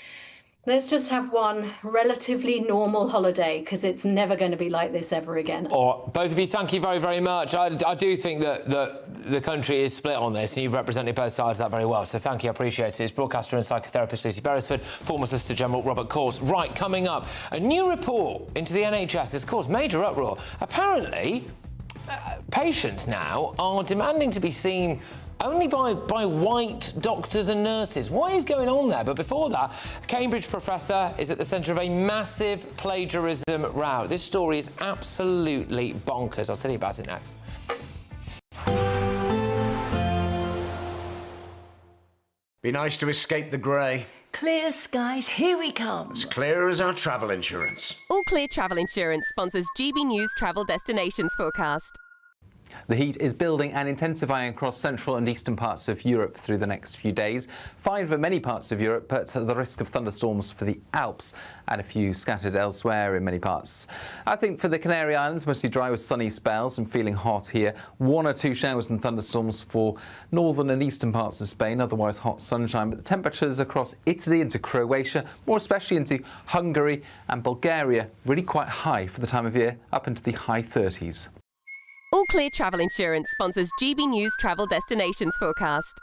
let's just have one relatively normal holiday, because it's never going to be like this ever again. Or both of you, thank you very, very much. I do think that the country is split on this, and you've represented both sides of that very well. So thank you, I appreciate it. It's broadcaster and psychotherapist Lucy Beresford, former Solicitor General Robert Course. Right, coming up, a new report into the NHS has caused major uproar. Apparently, patients now are demanding to be seen only by white doctors and nurses. What is going on there? But before that, a Cambridge professor is at the centre of a massive plagiarism row. This story is absolutely bonkers. I'll tell you about it next. Be nice to escape the grey. Clear skies, here we come. As clear as our travel insurance. All Clear Travel Insurance sponsors GB News Travel Destinations Forecast. The heat is building and intensifying across central and eastern parts of Europe through the next few days. Fine for many parts of Europe, but the risk of thunderstorms for the Alps and a few scattered elsewhere in many parts. I think for the Canary Islands, mostly dry with sunny spells and feeling hot here. 1 or 2 showers and thunderstorms for northern and eastern parts of Spain, otherwise hot sunshine. But the temperatures across Italy into Croatia, more especially into Hungary and Bulgaria, really quite high for the time of year, up into the high 30s. All Clear Travel Insurance sponsors GB News Travel Destinations Forecast.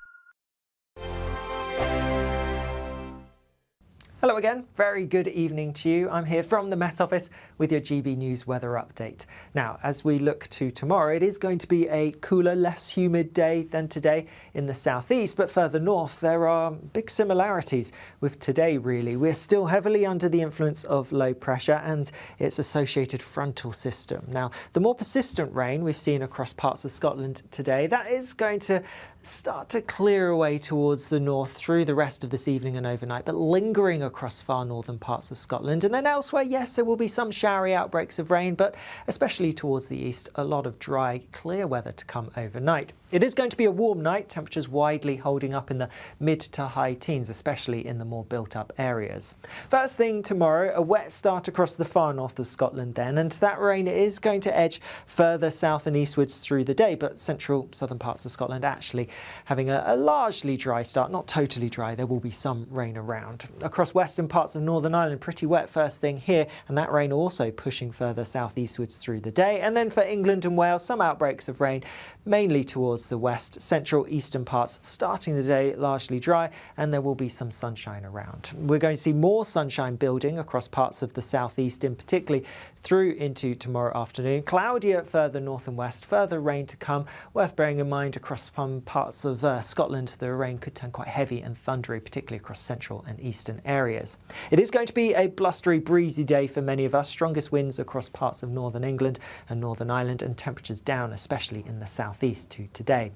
Hello again, very good evening to you. I'm here from the Met Office with your GB News weather update. Now, as we look to tomorrow, it is going to be a cooler, less humid day than today in the southeast, but further north there are big similarities with today really. We're still heavily under the influence of low pressure and its associated frontal system. Now, the more persistent rain we've seen across parts of Scotland today, that is going to start to clear away towards the north through the rest of this evening and overnight, but lingering across far northern parts of Scotland. And then elsewhere, yes, there will be some showery outbreaks of rain, but especially towards the east, a lot of dry, clear weather to come overnight. It is going to be a warm night, temperatures widely holding up in the mid to high teens, especially in the more built-up areas. First thing tomorrow, a wet start across the far north of Scotland then, and that rain is going to edge further south and eastwards through the day, but central southern parts of Scotland actually having a largely dry start, not totally dry. There will be some rain around. Across western parts of Northern Ireland, pretty wet first thing here, and that rain also pushing further southeastwards through the day. And then for England and Wales, some outbreaks of rain, mainly towards the west, central eastern parts, starting the day largely dry, and there will be some sunshine around. We're going to see more sunshine building across parts of the southeast, in particularly through into tomorrow afternoon. Cloudier further north and west, further rain to come. Worth bearing in mind across some parts of Scotland, the rain could turn quite heavy and thundery, particularly across central and eastern areas. It is going to be a blustery, breezy day for many of us. Strongest winds across parts of northern England and Northern Ireland, and temperatures down, especially in the southeast to today.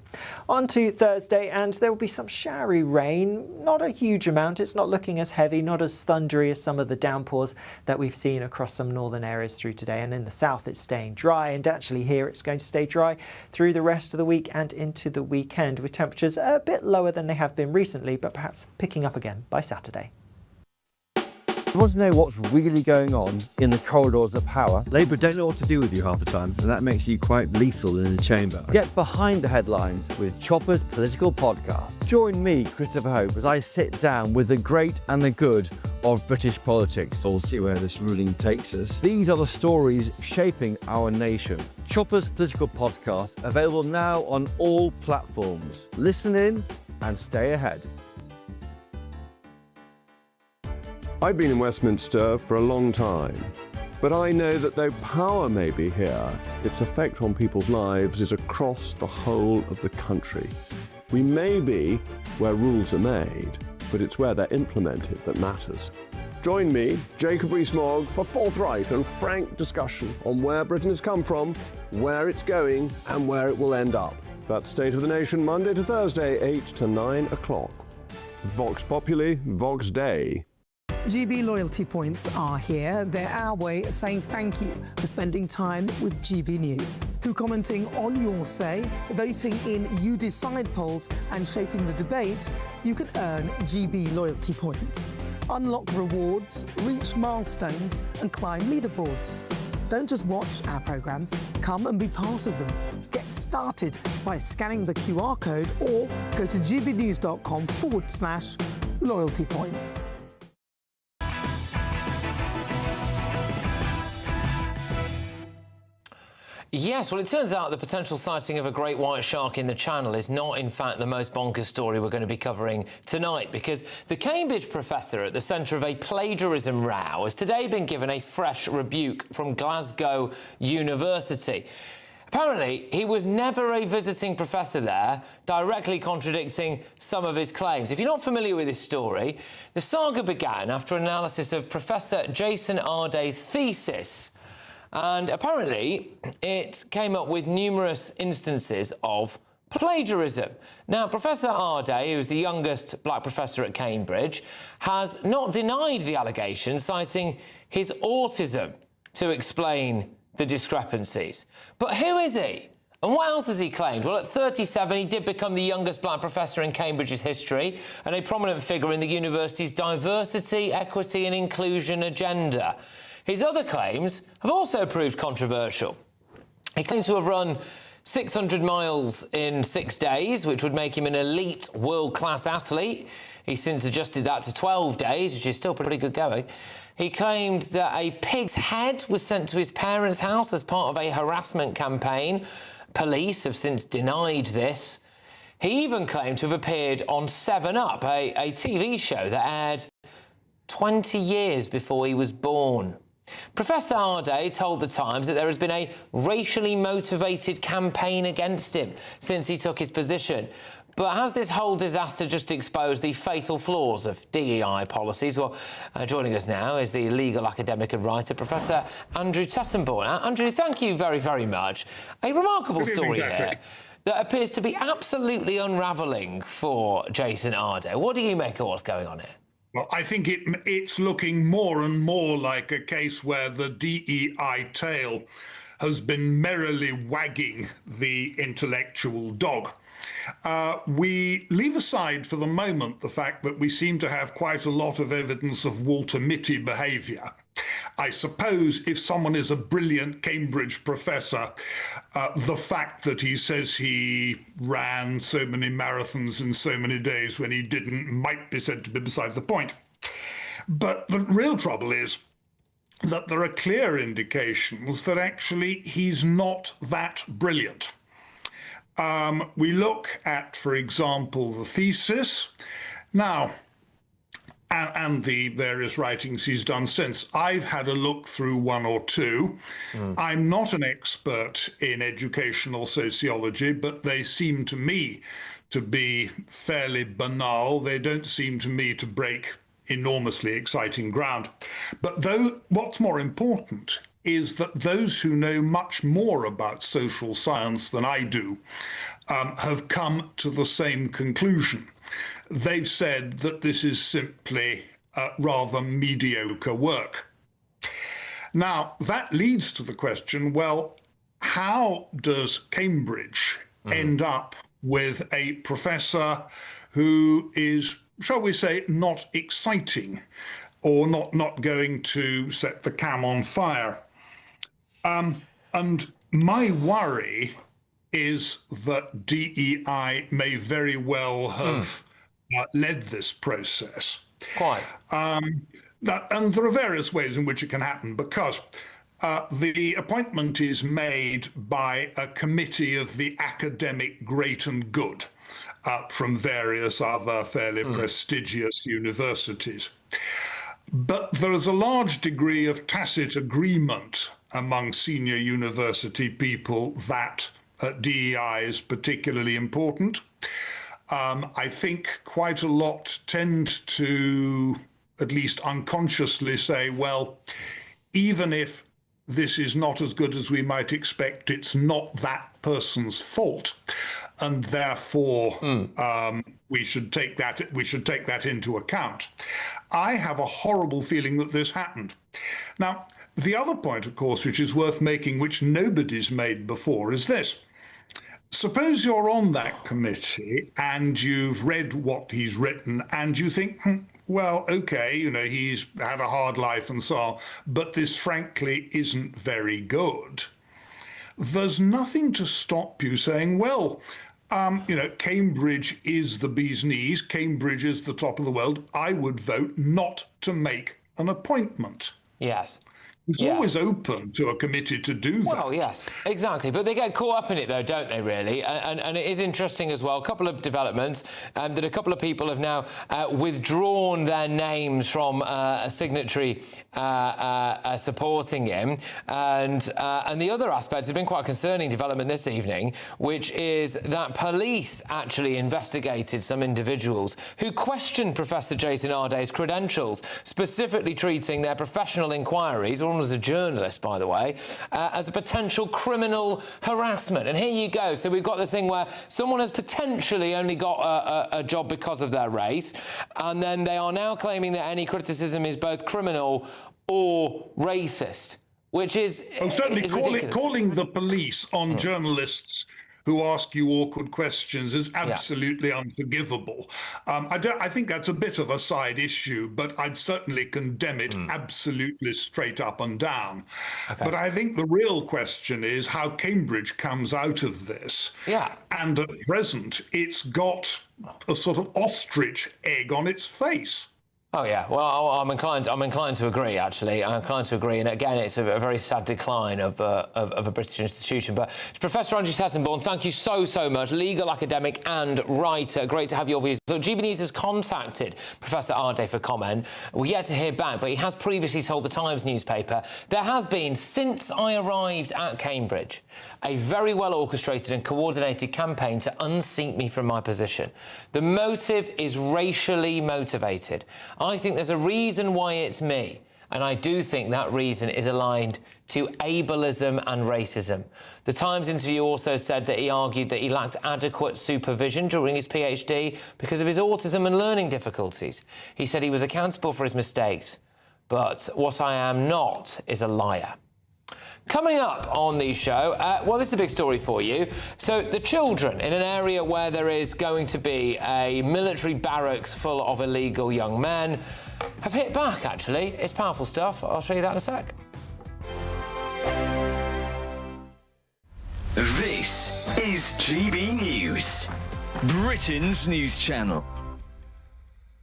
On to Thursday, and there will be some showery rain. Not a huge amount. It's not looking as heavy, not as thundery as some of the downpours that we've seen across some northern areas through today. And in the south, it's staying dry, and actually here it's going to stay dry through the rest of the week and into the weekend, with temperatures a bit lower than they have been recently, but perhaps picking up again by Saturday. You want to know what's really going on in the corridors of power? Labour don't know what to do with you half the time, and that makes you quite lethal in the chamber. Get behind the headlines with Chopper's Political Podcast. Join me, Christopher Hope, as I sit down with the great and the good of British politics. We'll see where this ruling takes us. These are the stories shaping our nation. Chopper's Political Podcast, available now on all platforms. Listen in and stay ahead. I've been in Westminster for a long time, but I know that though power may be here, its effect on people's lives is across the whole of the country. We may be where rules are made, but it's where they're implemented that matters. Join me, Jacob Rees-Mogg, for forthright and frank discussion on where Britain has come from, where it's going, and where it will end up. That's State of the Nation, Monday to Thursday, 8 to 9 o'clock. Vox Populi, Vox Dei. GB loyalty points are here. They're our way of saying thank you for spending time with GB News. Through commenting on your say, voting in You Decide polls and shaping the debate, you can earn GB loyalty points. Unlock rewards, reach milestones and climb leaderboards. Don't just watch our programmes, come and be part of them. Get started by scanning the QR code or go to gbnews.com/loyalty points. Yes, well, it turns out the potential sighting of a great white shark in the Channel is not, in fact, the most bonkers story we're going to be covering tonight, because the Cambridge professor at the centre of a plagiarism row has today been given a fresh rebuke from Glasgow University. Apparently, he was never a visiting professor there, directly contradicting some of his claims. If you're not familiar with this story, the saga began after analysis of Professor Jason Arday's thesis. And apparently, it came up with numerous instances of plagiarism. Now, Professor Arday, who's the youngest black professor at Cambridge, has not denied the allegation, citing his autism to explain the discrepancies. But who is he? And what else has he claimed? Well, at 37, he did become the youngest black professor in Cambridge's history and a prominent figure in the university's diversity, equity and inclusion agenda. His other claims have also proved controversial. He claimed to have run 600 miles in 6 days, which would make him an elite world-class athlete. He's since adjusted that to 12 days, which is still pretty good going. He claimed that a pig's head was sent to his parents' house as part of a harassment campaign. Police have since denied this. He even claimed to have appeared on 7 Up, a TV show that aired 20 years before he was born. Professor Arday told The Times that there has been a racially motivated campaign against him since he took his position. But has this whole disaster just exposed the fatal flaws of DEI policies? Well, joining us now is the legal academic and writer, Professor Andrew Tettenborn. Andrew, thank you very, very much. A remarkable story here that appears to be absolutely unravelling for Jason Arday. What do you make of what's going on here? Well, I think it's looking more and more like a case where the DEI tail has been merrily wagging the intellectual dog. We leave aside for the moment the fact that we seem to have quite a lot of evidence of Walter Mitty behaviour. I suppose if someone is a brilliant Cambridge professor, the fact that he says he ran so many marathons in so many days when he didn't might be said to be beside the point. But the real trouble is that there are clear indications that actually he's not that brilliant. We look at, for example, the thesis. Now, and the various writings he's done since. I've had a look through one or two. I'm not an expert in educational sociology, but they seem to me to be fairly banal. They don't seem to me to break enormously exciting ground. But what's more important is that those who know much more about social science than I do have come to the same conclusion. They've said that this is simply rather mediocre work. Now, that leads to the question, well, how does Cambridge end up with a professor who is, shall we say, not exciting or not going to set the cam on fire? And my worry is that DEI may very well have led this process. Quite. And there are various ways in which it can happen, because the appointment is made by a committee of the academic great and good from various other fairly prestigious universities. But there is a large degree of tacit agreement among senior university people that DEI is particularly important. I think quite a lot tend to, at least unconsciously, say, well, even if this is not as good as we might expect, it's not that person's fault, and therefore we should take that into account. I have a horrible feeling that this happened. Now, the other point, of course, which is worth making, which nobody's made before, is this. Suppose you're on that committee and you've read what he's written and you think, well, okay, he's had a hard life and so on, but this frankly isn't very good. There's nothing to stop you saying, well, Cambridge is the bee's knees, Cambridge is the top of the world. I would vote not to make an appointment. Yes. It's always open to a committee to do that. Well, yes, exactly. But they get caught up in it, though, don't they, really? And it is interesting as well. A couple of developments that a couple of people have now withdrawn their names from a signatory supporting him. And the other aspect has been quite a concerning development this evening, which is that police actually investigated some individuals who questioned Professor Jason Arday's credentials, specifically treating their professional inquiries, or as a journalist, by the way, as a potential criminal harassment. And here you go. So we've got the thing where someone has potentially only got a job because of their race, and then they are now claiming that any criticism is both criminal or racist, which is certainly calling the police on journalists who ask you awkward questions is absolutely unforgivable. I think that's a bit of a side issue, but I'd certainly condemn it absolutely straight up and down. Okay. But I think the real question is how Cambridge comes out of this. Yeah. And at present, it's got a sort of ostrich egg on its face. Oh yeah, well, I'm inclined to agree. Actually, I'm inclined to agree, and again, it's a very sad decline of a British institution. But Professor Andrew Sessenborn, thank you so much, legal academic and writer. Great to have your views. So GB News has contacted Professor Arday for comment. We're yet to hear back, but he has previously told the Times newspaper there has been, since I arrived at Cambridge, a very well orchestrated and coordinated campaign to unseat me from my position. The motive is racially motivated. I think there's a reason why it's me, and I do think that reason is aligned to ableism and racism. The Times interview also said that he argued that he lacked adequate supervision during his PhD because of his autism and learning difficulties. He said he was accountable for his mistakes, but what I am not is a liar. Coming up on the show, well, this is a big story for you. So the children in an area where there is going to be a military barracks full of illegal young men have hit back, actually. It's powerful stuff. I'll show you that in a sec. This is GB News, Britain's news channel.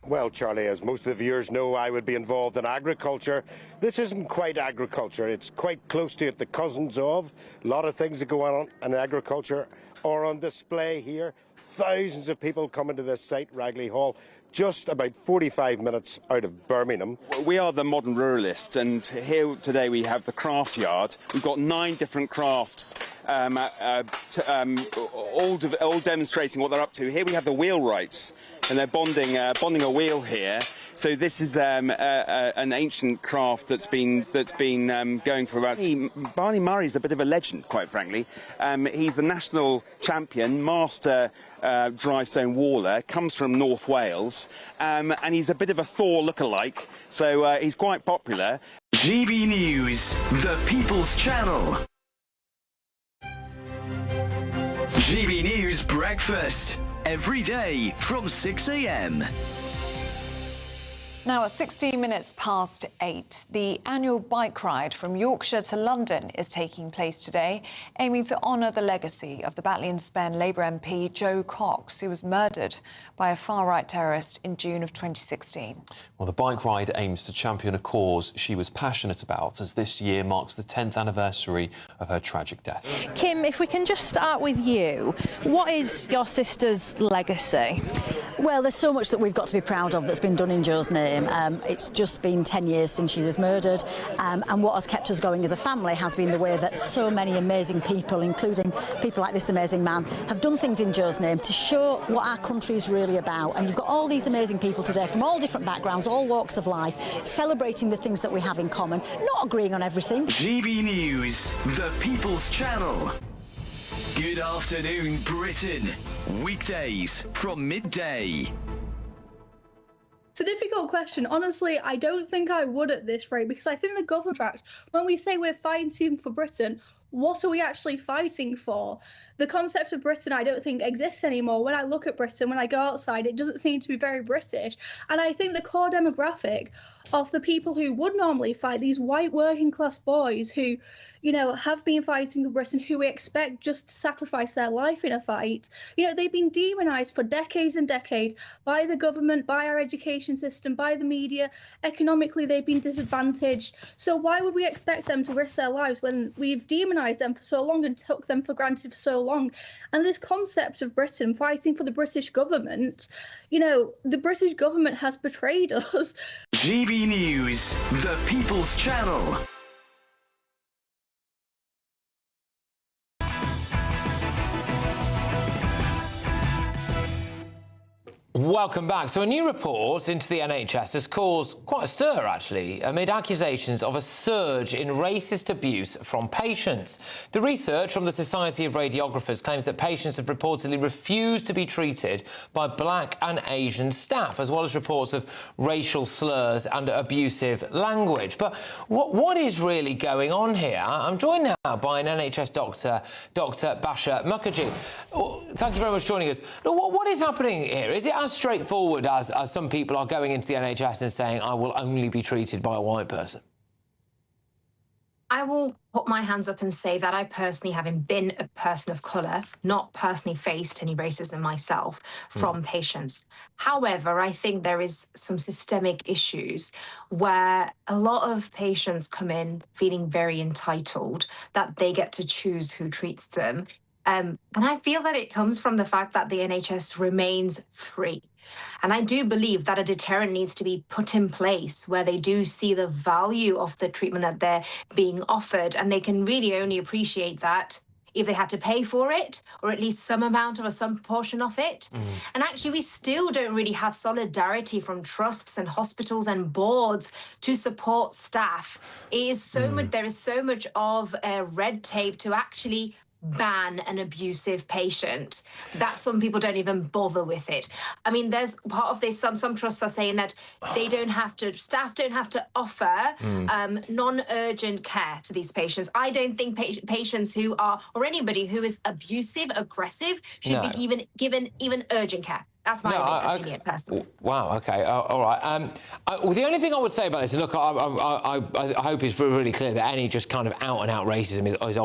Well, Charlie, as most of the viewers know, I would be involved in agriculture. This isn't quite agriculture. It's quite close to it, the cousins of. A lot of things that go on in agriculture are on display here. Thousands of people coming to this site, Ragley Hall, just about 45 minutes out of Birmingham. We are the modern ruralists, and here today we have the craft yard. We've got 9 different crafts, all demonstrating what they're up to. Here we have the wheelwrights, and they're bonding a wheel here. So this is an ancient craft that's been going for about. Barney Murray's a bit of a legend, quite frankly. He's the national champion, master dry stone waller, comes from North Wales, and he's a bit of a Thor lookalike. So he's quite popular. GB News, the People's Channel. GB News Breakfast. Every day from 6 a.m. Now, at 16 minutes past 8, the annual bike ride from Yorkshire to London is taking place today, aiming to honour the legacy of the Batley and Spen Labour MP Jo Cox, who was murdered by a far-right terrorist in June of 2016. Well, the bike ride aims to champion a cause she was passionate about, as this year marks the 10th anniversary of her tragic death. Kim, if we can just start with you, what is your sister's legacy? Well, there's so much that we've got to be proud of that's been done in Jo's name. It's just been 10 years since she was murdered, and what has kept us going as a family has been the way that so many amazing people, including people like this amazing man, have done things in Jo's name to show what our country is really about. And you've got all these amazing people today from all different backgrounds, all walks of life, celebrating the things that we have in common, not agreeing on everything. GB News, the People's Channel. Good afternoon, Britain. Weekdays from midday. It's a difficult question. Honestly, I don't think I would at this rate, because I think the government tracks, when we say we're fighting for Britain, what are we actually fighting for? The concept of Britain, I don't think exists anymore. When I look at Britain, when I go outside, it doesn't seem to be very British. And I think the core demographic of the people who would normally fight, these white working class boys who, you know, have been fighting for Britain, who we expect just to sacrifice their life in a fight, you know, they've been demonised for decades and decades by the government, by our education system, by the media. Economically, they've been disadvantaged. So why would we expect them to risk their lives when we've demonised them for so long and took them for granted for so long? And this concept of Britain fighting for the British government, you know, the British government has betrayed us. GB News, the People's Channel. Welcome back. So a new report into the NHS has caused quite a stir, actually, amid accusations of a surge in racist abuse from patients. The research from the Society of Radiographers claims that patients have reportedly refused to be treated by black and Asian staff, as well as reports of racial slurs and abusive language. But what is really going on here? I'm joined now by an NHS doctor, Dr. Basha Mukherjee. Thank you very much for joining us. What is happening here? Is it as straightforward as some people are going into the NHS and saying, I will only be treated by a white person? I will put my hands up and say that I personally, having been a person of colour, not personally faced any racism myself from patients. However, I think there is some systemic issues where a lot of patients come in feeling very entitled that they get to choose who treats them. And I feel that it comes from the fact that the NHS remains free. And I do believe that a deterrent needs to be put in place where they do see the value of the treatment that they're being offered, and they can really only appreciate that if they had to pay for it, or at least some amount or some portion of it. And actually, we still don't really have solidarity from trusts and hospitals and boards to support staff. It is so much, there is so much of red tape to actually ban an abusive patient that some people don't even bother with it. I mean, there's part of this, some trusts are saying that they don't have to, staff don't have to offer non-urgent care to these patients. I don't think patients who are, or anybody who is abusive, aggressive, should be given even urgent care. That's my opinion, personally. Wow, OK, all right. Well, the only thing I would say about this, and look, I hope it's really clear that any just kind of out-and-out racism is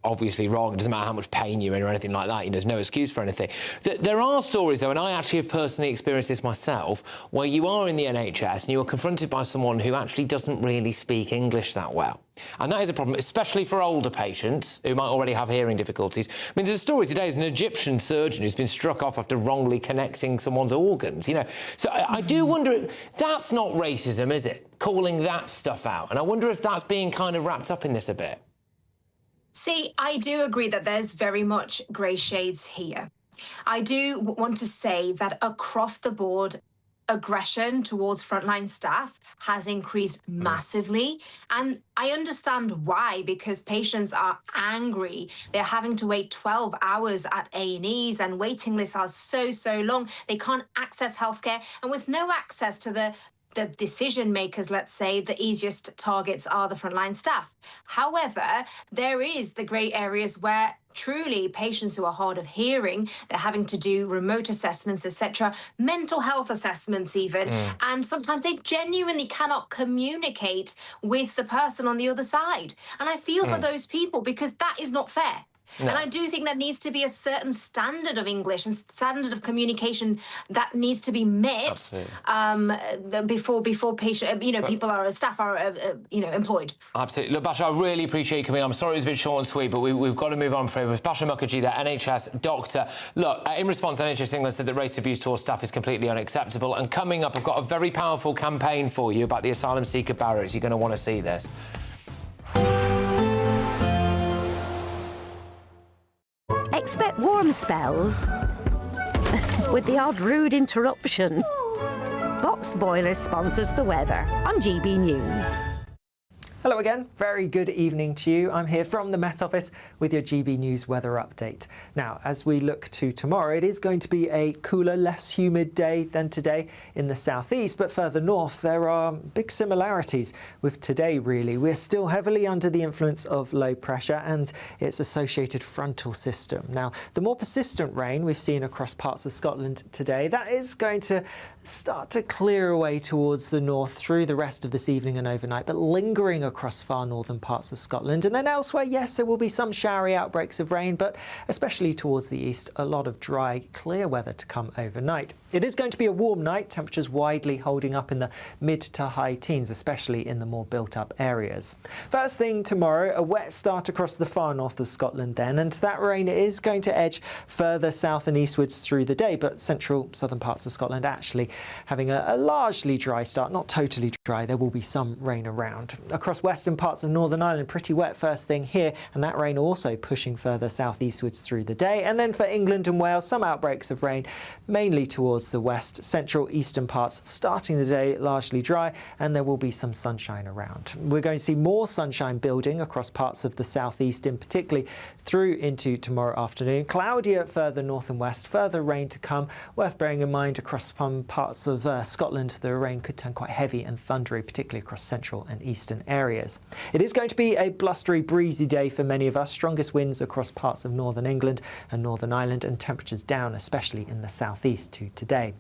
obviously wrong. It doesn't matter how much pain you're in or anything like that. You know, there's no excuse for anything. There are stories, though, and I actually have personally experienced this myself, where you are in the NHS and you are confronted by someone who actually doesn't really speak English that well. And that is a problem, especially for older patients who might already have hearing difficulties. I mean, there's a story today, there's an Egyptian surgeon who's been struck off after wrongly connecting someone's organs, you know. So I do wonder, that's not racism, is it? Calling that stuff out. And I wonder if that's being kind of wrapped up in this a bit. See, I do agree that there's very much grey shades here. I do want to say that across the board, aggression towards frontline staff has increased massively. And I understand why, because patients are angry. They're having to wait 12 hours at A&Es, and waiting lists are so long. They can't access healthcare. And with no access to the decision makers, let's say, the easiest targets are the frontline staff. However, there is the grey areas where truly patients who are hard of hearing, they're having to do remote assessments, etc., mental health assessments even, and sometimes they genuinely cannot communicate with the person on the other side. And I feel for those people, because that is not fair. No. And I do think there needs to be a certain standard of English and standard of communication that needs to be met before patient, people are, staff are, employed. Absolutely. Look, Basha, I really appreciate you coming. I'm sorry it was a bit short and sweet, but we've got to move on. With Basha Mukherjee, the NHS doctor. Look, in response, NHS England said that race abuse towards staff is completely unacceptable. And coming up, I've got a very powerful campaign for you about the asylum seeker barriers. You're going to want to see this. Expect warm spells with the odd rude interruption. Boxed Boilers sponsors the weather on GB News. Hello again, very good evening to you. I'm here from the Met Office with your GB News weather update. Now, as we look to tomorrow, it is going to be a cooler, less humid day than today in the southeast, but further north there are big similarities with today, really. We're still heavily under the influence of low pressure and its associated frontal system. Now, the more persistent rain we've seen across parts of Scotland today, that is going to start to clear away towards the north through the rest of this evening and overnight, but lingering across far northern parts of Scotland. And then elsewhere, yes, there will be some showery outbreaks of rain, but especially towards the east, a lot of dry, clear weather to come overnight. It is going to be a warm night, temperatures widely holding up in the mid to high teens, especially in the more built-up areas. First thing tomorrow, a wet start across the far north of Scotland then, and that rain is going to edge further south and eastwards through the day, but central southern parts of Scotland actually having a largely dry start, not totally dry. There will be some rain around. Across western parts of Northern Ireland, pretty wet first thing here, and that rain also pushing further southeastwards through the day. And then for England and Wales, some outbreaks of rain, mainly towards the west, central eastern parts, starting the day largely dry, and there will be some sunshine around. We're going to see more sunshine building across parts of the southeast, in particularly through into tomorrow afternoon. Cloudier further north and west, further rain to come. Worth bearing in mind across some parts of Scotland, the rain could turn quite heavy and thundery, particularly across central and eastern areas. It is going to be a blustery, breezy day for many of us. Strongest winds across parts of northern England and Northern Ireland, and temperatures down, especially in the southeast to today.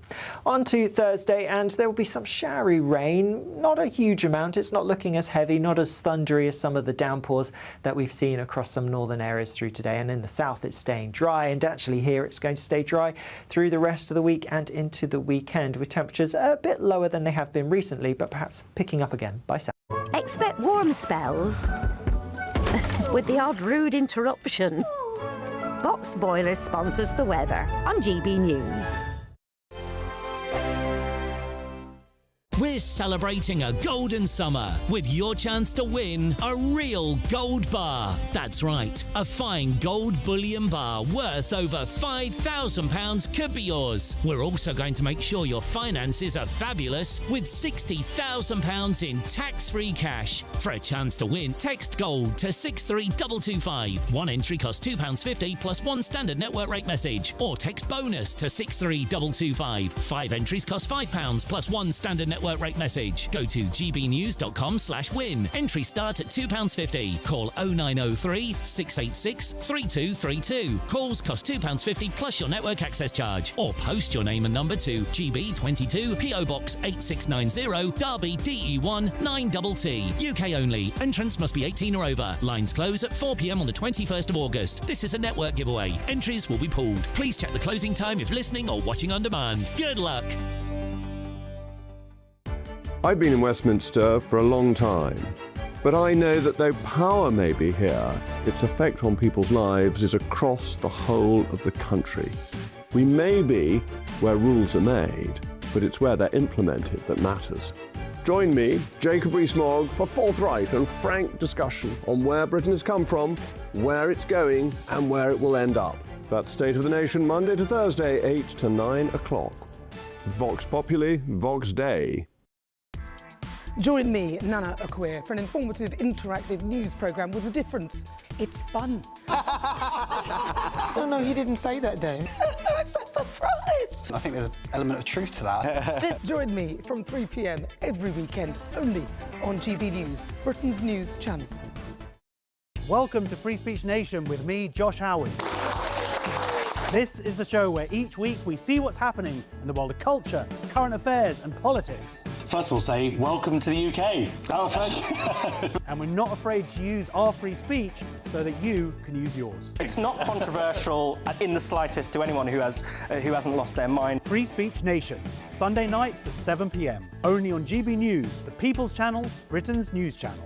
On to Thursday, and there will be some showery rain. Not a huge amount. It's not looking as heavy, not as thundery as some of the downpours that we've seen across some northern areas through today. And in the south, it's staying dry, and actually here it's going to stay dry through the rest of the week and into the weekend, with temperatures a bit lower than they have been recently, but perhaps picking up again by Saturday. Expect warm spells with the odd rude interruption. Boxed Boilers sponsors the weather on GB News. We're celebrating a golden summer with your chance to win a real gold bar. That's right, a fine gold bullion bar worth over £5,000 could be yours. We're also going to make sure your finances are fabulous with £60,000 in tax-free cash. For a chance to win, text GOLD to 63225. One entry costs £2.50 plus one standard network rate message, or text BONUS to 63225. 5 entries cost £5 plus one standard network rate message. Go to gbnews.com/win. Entries start at £2.50. Call 0903 686 3232. Calls cost £2.50 plus your network access charge. Or post your name and number to GB22 PO Box 8690 Derby DE1 9TT. UK only. Entrants must be 18 or over. Lines close at 4 p.m. on the 21st of August. This is a network giveaway. Entries will be pooled. Please check the closing time if listening or watching on demand. Good luck. I've been in Westminster for a long time, but I know that though power may be here, its effect on people's lives is across the whole of the country. We may be where rules are made, but it's where they're implemented that matters. Join me, Jacob Rees-Mogg, for forthright and frank discussion on where Britain has come from, where it's going, and where it will end up. That's State of the Nation, Monday to Thursday, 8 to 9 o'clock. Vox Populi, Vox Dei. Join me, Nana Akweer, for an informative, interactive news programme with a difference. It's fun. No, he didn't say that, Dave. I'm so surprised. I think there's an element of truth to that. Join me from 3 p.m. every weekend, only on GB News, Britain's news channel. Welcome to Free Speech Nation with me, Josh Howard. This is the show where each week we see what's happening in the world of culture, current affairs and politics. First we'll say, welcome to the UK. And we're not afraid to use our free speech so that you can use yours. It's not controversial in the slightest to anyone who hasn't lost their mind. Free Speech Nation, Sunday nights at 7 p.m. Only on GB News, the People's Channel, Britain's news channel.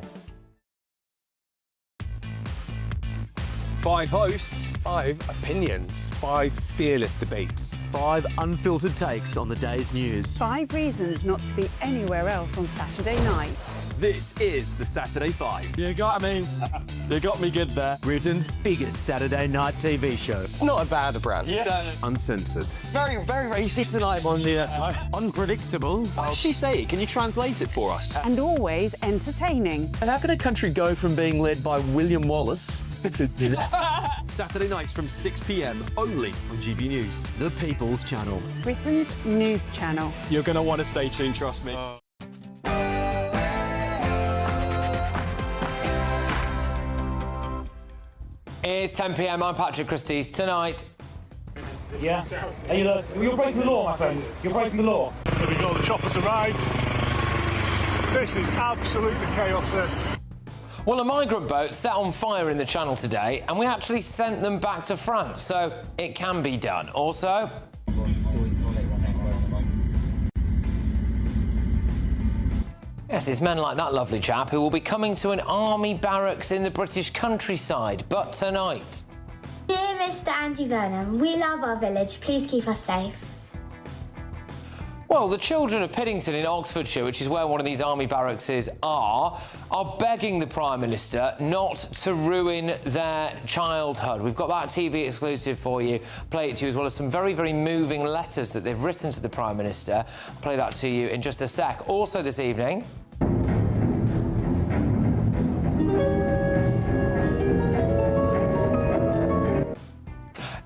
5 hosts, 5 opinions, 5 fearless debates, 5 unfiltered takes on the day's news. 5 reasons not to be anywhere else on Saturday night. This is the Saturday Five. You got me good there. Britain's biggest Saturday night TV show. It's not a bad brand. Yeah. Uncensored. Very, very racy tonight. On the unpredictable. What does she say? Can you translate it for us? And always entertaining. And how can a country go from being led by William Wallace to Saturday nights from 6 p.m. only on GB News, the People's Channel. Britain's news channel. You're going to want to stay tuned, trust me. It's 10 p.m. I'm Patrick Christys. Tonight. Yeah. Hey, look, you're breaking the law, my friend. You're breaking the law. There we go. The chopper's arrived. This is absolutely chaos here. Well, a migrant boat set on fire in the Channel today, and we actually sent them back to France, so it can be done. Also, yes, it's men like that lovely chap who will be coming to an army barracks in the British countryside, but tonight. Dear Mr. Andy Burnham, we love our village. Please keep us safe. Well, the children of Piddington in Oxfordshire, which is where one of these army barracks is, are begging the Prime Minister not to ruin their childhood. We've got that TV exclusive for you. Play it to you, as well as some very, very moving letters that they've written to the Prime Minister. I'll play that to you in just a sec. Also this evening...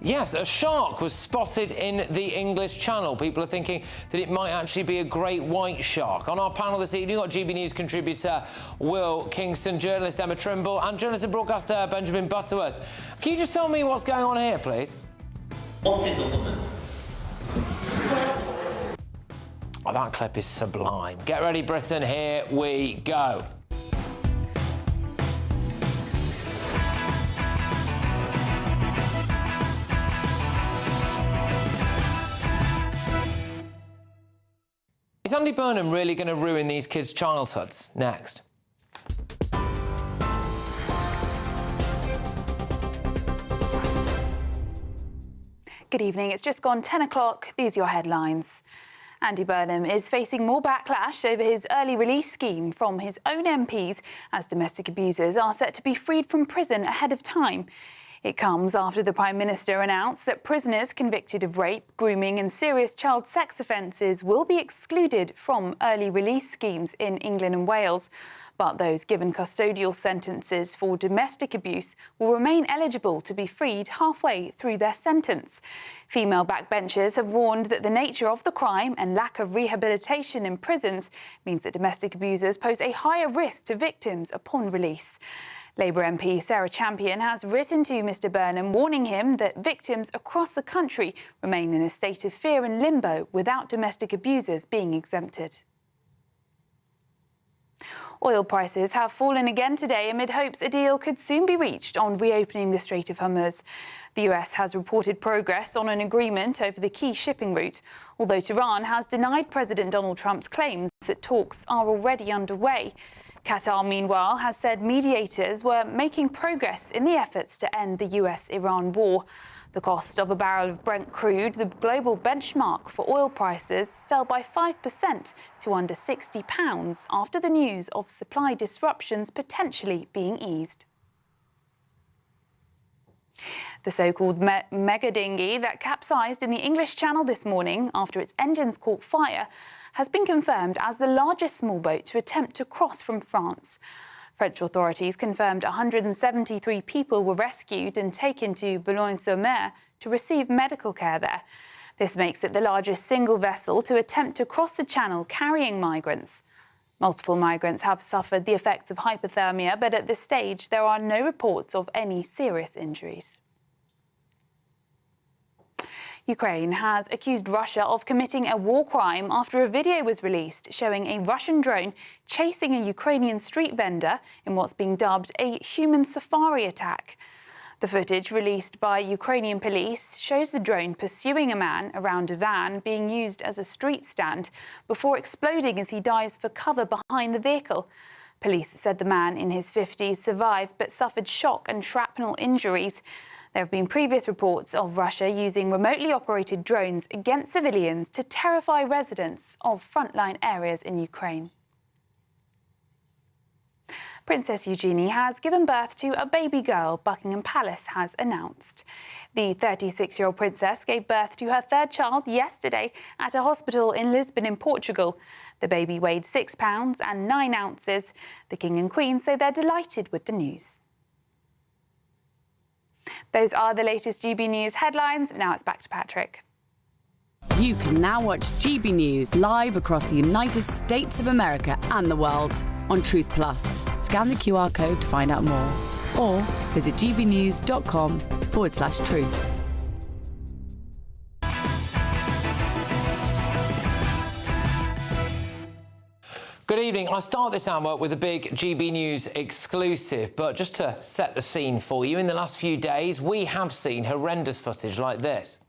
Yes, a shark was spotted in the English Channel. People are thinking that it might actually be a great white shark. On our panel this evening, we've got GB News contributor Will Kingston, journalist Emma Trimble, and journalist and broadcaster Benjamin Butterworth. Can you just tell me what's going on here, please? What is a woman? Oh, that clip is sublime. Get ready, Britain. Here we go. Is Andy Burnham really going to ruin these kids' childhoods? Next. Good evening. It's just gone 10 o'clock. These are your headlines. Andy Burnham is facing more backlash over his early release scheme from his own MPs as domestic abusers are set to be freed from prison ahead of time. It comes after the Prime Minister announced that prisoners convicted of rape, grooming and serious child sex offences will be excluded from early release schemes in England and Wales. But those given custodial sentences for domestic abuse will remain eligible to be freed halfway through their sentence. Female backbenchers have warned that the nature of the crime and lack of rehabilitation in prisons means that domestic abusers pose a higher risk to victims upon release. Labour MP Sarah Champion has written to Mr Burnham warning him that victims across the country remain in a state of fear and limbo without domestic abusers being exempted. Oil prices have fallen again today amid hopes a deal could soon be reached on reopening the Strait of Hormuz. The US has reported progress on an agreement over the key shipping route, although Tehran has denied President Donald Trump's claims that talks are already underway. Qatar, meanwhile, has said mediators were making progress in the efforts to end the US-Iran war. The cost of a barrel of Brent crude, the global benchmark for oil prices, fell by 5% to under £60 after the news of supply disruptions potentially being eased. The so-called mega dinghy that capsized in the English Channel this morning after its engines caught fire has been confirmed as the largest small boat to attempt to cross from France. French authorities confirmed 173 people were rescued and taken to Boulogne-sur-Mer to receive medical care there. This makes it the largest single vessel to attempt to cross the Channel carrying migrants. Multiple migrants have suffered the effects of hypothermia, but at this stage there are no reports of any serious injuries. Ukraine has accused Russia of committing a war crime after a video was released showing a Russian drone chasing a Ukrainian street vendor in what's being dubbed a human safari attack. The footage released by Ukrainian police shows the drone pursuing a man around a van being used as a street stand before exploding as he dives for cover behind the vehicle. Police said the man in his 50s survived but suffered shock and shrapnel injuries. There have been previous reports of Russia using remotely operated drones against civilians to terrify residents of frontline areas in Ukraine. Princess Eugenie has given birth to a baby girl, Buckingham Palace has announced. The 36-year-old princess gave birth to her third child yesterday at a hospital in Lisbon in Portugal. The baby weighed 6 pounds and 9 ounces. The King and Queen say they're delighted with the news. Those are the latest GB News headlines. Now it's back to Patrick. You can now watch GB News live across the United States of America and the world on Truth Plus. Scan the QR code to find out more or visit gbnews.com/truth. Good evening. I start this hour with a big GB News exclusive, but just to set the scene for you, in the last few days, we have seen horrendous footage like this.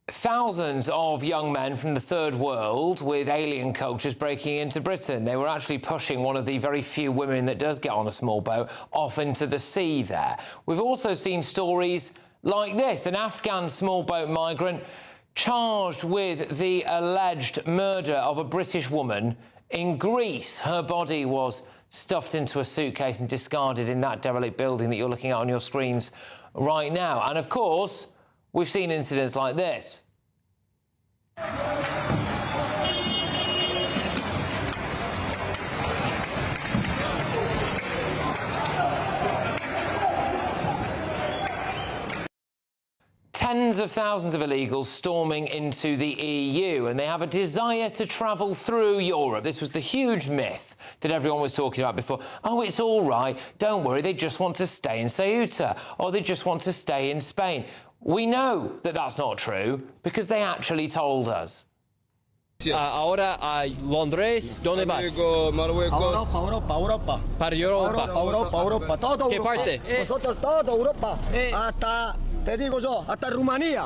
Thousands of young men from the third world with alien cultures breaking into Britain. They were actually pushing one of the very few women that does get on a small boat off into the sea there. We've also seen stories like this. An Afghan small boat migrant charged with the alleged murder of a British woman in Greece. Her body was stuffed into a suitcase and discarded in that derelict building that you're looking at on your screens right now. And of course, we've seen incidents like this. Tens of thousands of illegals storming into the EU, and they have a desire to travel through Europe. This was the huge myth that everyone was talking about before. Oh, it's all right, don't worry, they just want to stay in Ceuta, or they just want to stay in Spain. We know that that's not true because they actually told us. Ahora a Londres, ¿dónde vas? Europa. Para Europa. Europa. Todo ¿Qué Europa. parte? Nosotros todo Europa. Hasta, te digo yo, hasta Rumanía.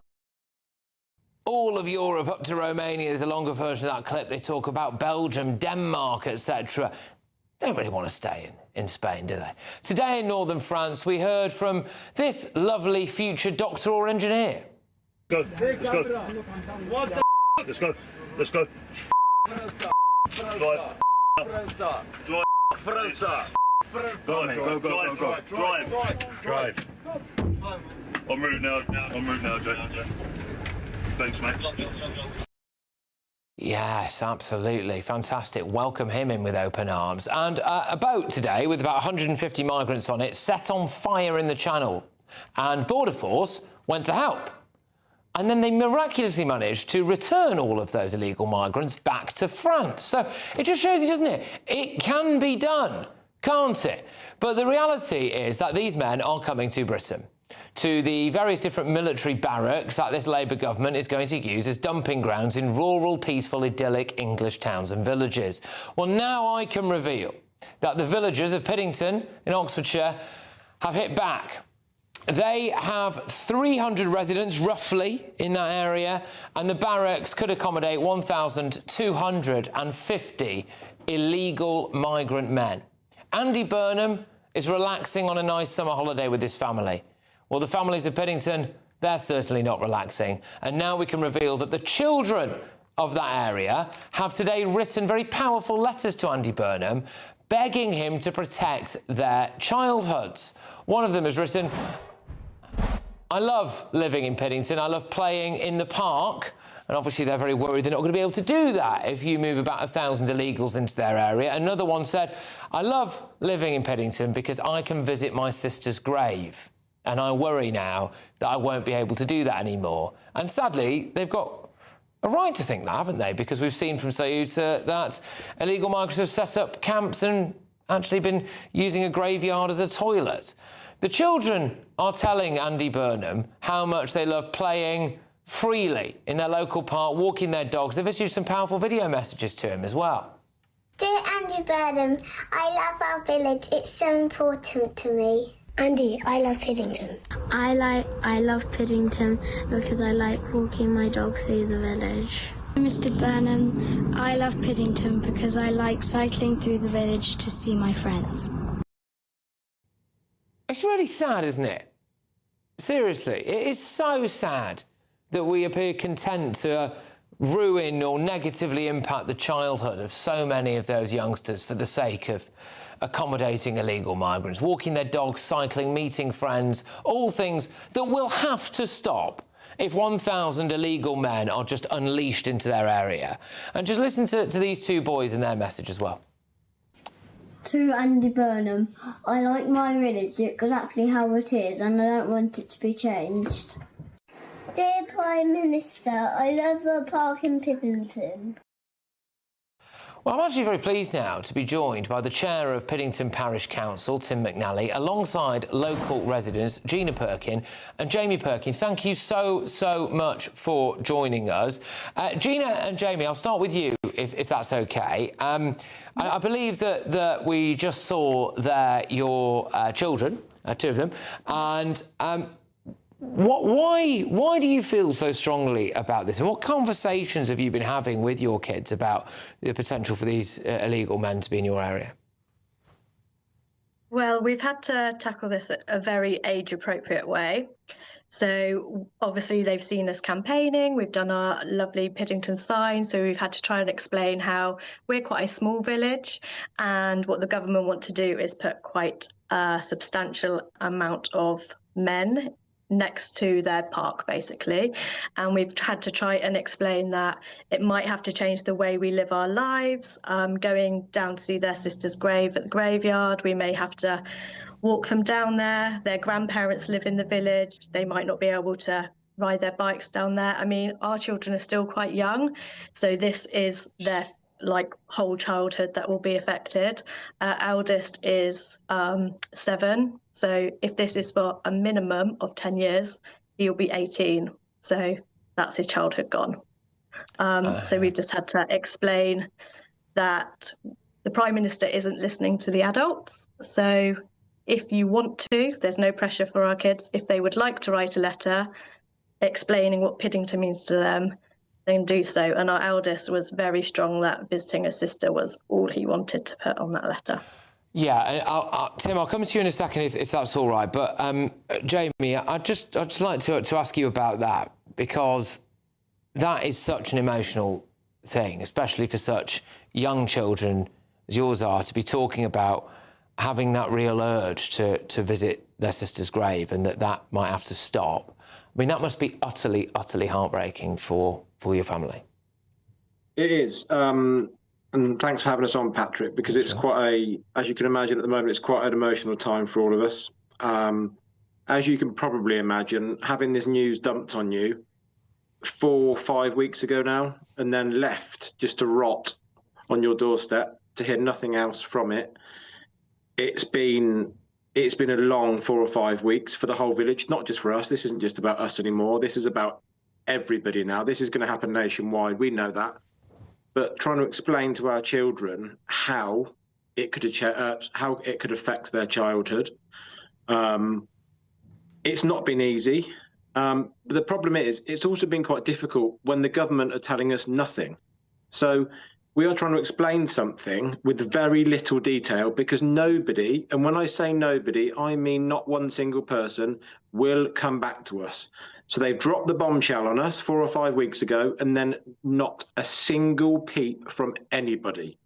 All of Europe up to Romania. There's a longer version of that clip. They talk about Belgium, Denmark, etc. Don't really want to stay in Spain, do they? Today in northern France, we heard from this lovely future doctor or engineer. Go. Let's go. What the Let's go. Let's go. Drive. Drive. En route now, Jay. Thanks, mate. Yes, absolutely. Fantastic. Welcome him in with open arms. And a boat today with about 150 migrants on it set on fire in the Channel. And Border Force went to help. And then they miraculously managed to return all of those illegal migrants back to France. So it just shows you, doesn't it? It can be done, can't it? But the reality is that these men are coming to Britain, to the various different military barracks that this Labour government is going to use as dumping grounds in rural, peaceful, idyllic English towns and villages. Well, now I can reveal that the villagers of Piddington in Oxfordshire have hit back. They have 300 residents, roughly, in that area, and the barracks could accommodate 1,250 illegal migrant men. Andy Burnham is relaxing on a nice summer holiday with his family. Well, the families of Piddington, they're certainly not relaxing. And now we can reveal that the children of that area have today written very powerful letters to Andy Burnham, begging him to protect their childhoods. One of them has written, I love living in Piddington. I love playing in the park. And obviously they're very worried they're not going to be able to do that if you move about 1,000 illegals into their area. Another one said, I love living in Piddington because I can visit my sister's grave. And I worry now that I won't be able to do that anymore. And sadly, they've got a right to think that, haven't they? Because we've seen from Ceuta that illegal migrants have set up camps and actually been using a graveyard as a toilet. The children are telling Andy Burnham how much they love playing freely in their local park, walking their dogs. They've issued some powerful video messages to him as well. Dear Andy Burnham, I love our village. It's so important to me. Andy, I love Piddington. I love Piddington because I like walking my dog through the village. Mr. Burnham, I love Piddington because I like cycling through the village to see my friends. It's really sad, isn't it? Seriously, it is so sad that we appear content to ruin or negatively impact the childhood of so many of those youngsters for the sake of accommodating illegal migrants, walking their dogs, cycling, meeting friends, all things that will have to stop if 1,000 illegal men are just unleashed into their area. And just listen to these two boys and their message as well. To Andy Burnham, I like my village exactly how it is and I don't want it to be changed. Dear Prime Minister, I love a park in Piddington. Well, I'm actually very pleased now to be joined by the Chair of Piddington Parish Council, Tim McNally, alongside local residents Gina Perkin and Jamie Perkin. Thank you so much for joining us. Gina and Jamie, I'll start with you, if that's OK. I believe that we just saw there your children, two of them, and why do you feel so strongly about this? And what conversations have you been having with your kids about the potential for these illegal men to be in your area? Well, we've had to tackle this a very age-appropriate way. So obviously they've seen us campaigning, we've done our lovely Piddington sign, so we've had to try and explain how we're quite a small village and what the government want to do is put quite a substantial amount of men next to their park, basically. And we've had to try and explain that it might have to change the way we live our lives. Going down to see their sister's grave at the graveyard, we may have to walk them down there. Their grandparents live in the village. They might not be able to ride their bikes down there. I mean, our children are still quite young, so this is their whole childhood that will be affected. Eldest is 7, so if this is for a minimum of 10 years, he'll be 18, so that's his childhood gone. So we've just had to explain that the Prime Minister isn't listening to the adults, so if you want to, there's no pressure for our kids. If they would like to write a letter explaining what Piddington means to them, then do so. And our eldest was very strong that visiting a sister was all he wanted to put on that letter. Yeah, Tim, I'll come to you in a second if that's all right. But Jamie, I'd just like to ask you about that, because that is such an emotional thing, especially for such young children as yours are, to be talking about having that real urge to visit their sister's grave and that might have to stop. I mean, that must be utterly heartbreaking for your family. It is. And thanks for having us on, Patrick, because it's quite as you can imagine at the moment, it's quite an emotional time for all of us. As you can probably imagine, having this news dumped on you 4 or 5 weeks ago now, and then left just to rot on your doorstep to hear nothing else from it. It's been a long 4 or 5 weeks for the whole village, not just for us. This isn't just about us anymore. This is about everybody now. This is going to happen nationwide. We know that. But trying to explain to our children how it could affect their childhood, it's not been easy. But the problem is, it's also been quite difficult when the government are telling us nothing. So we are trying to explain something with very little detail, because nobody, and when I say nobody, I mean not one single person, will come back to us. So they've dropped the bombshell on us 4 or 5 weeks ago, and then not a single peep from anybody.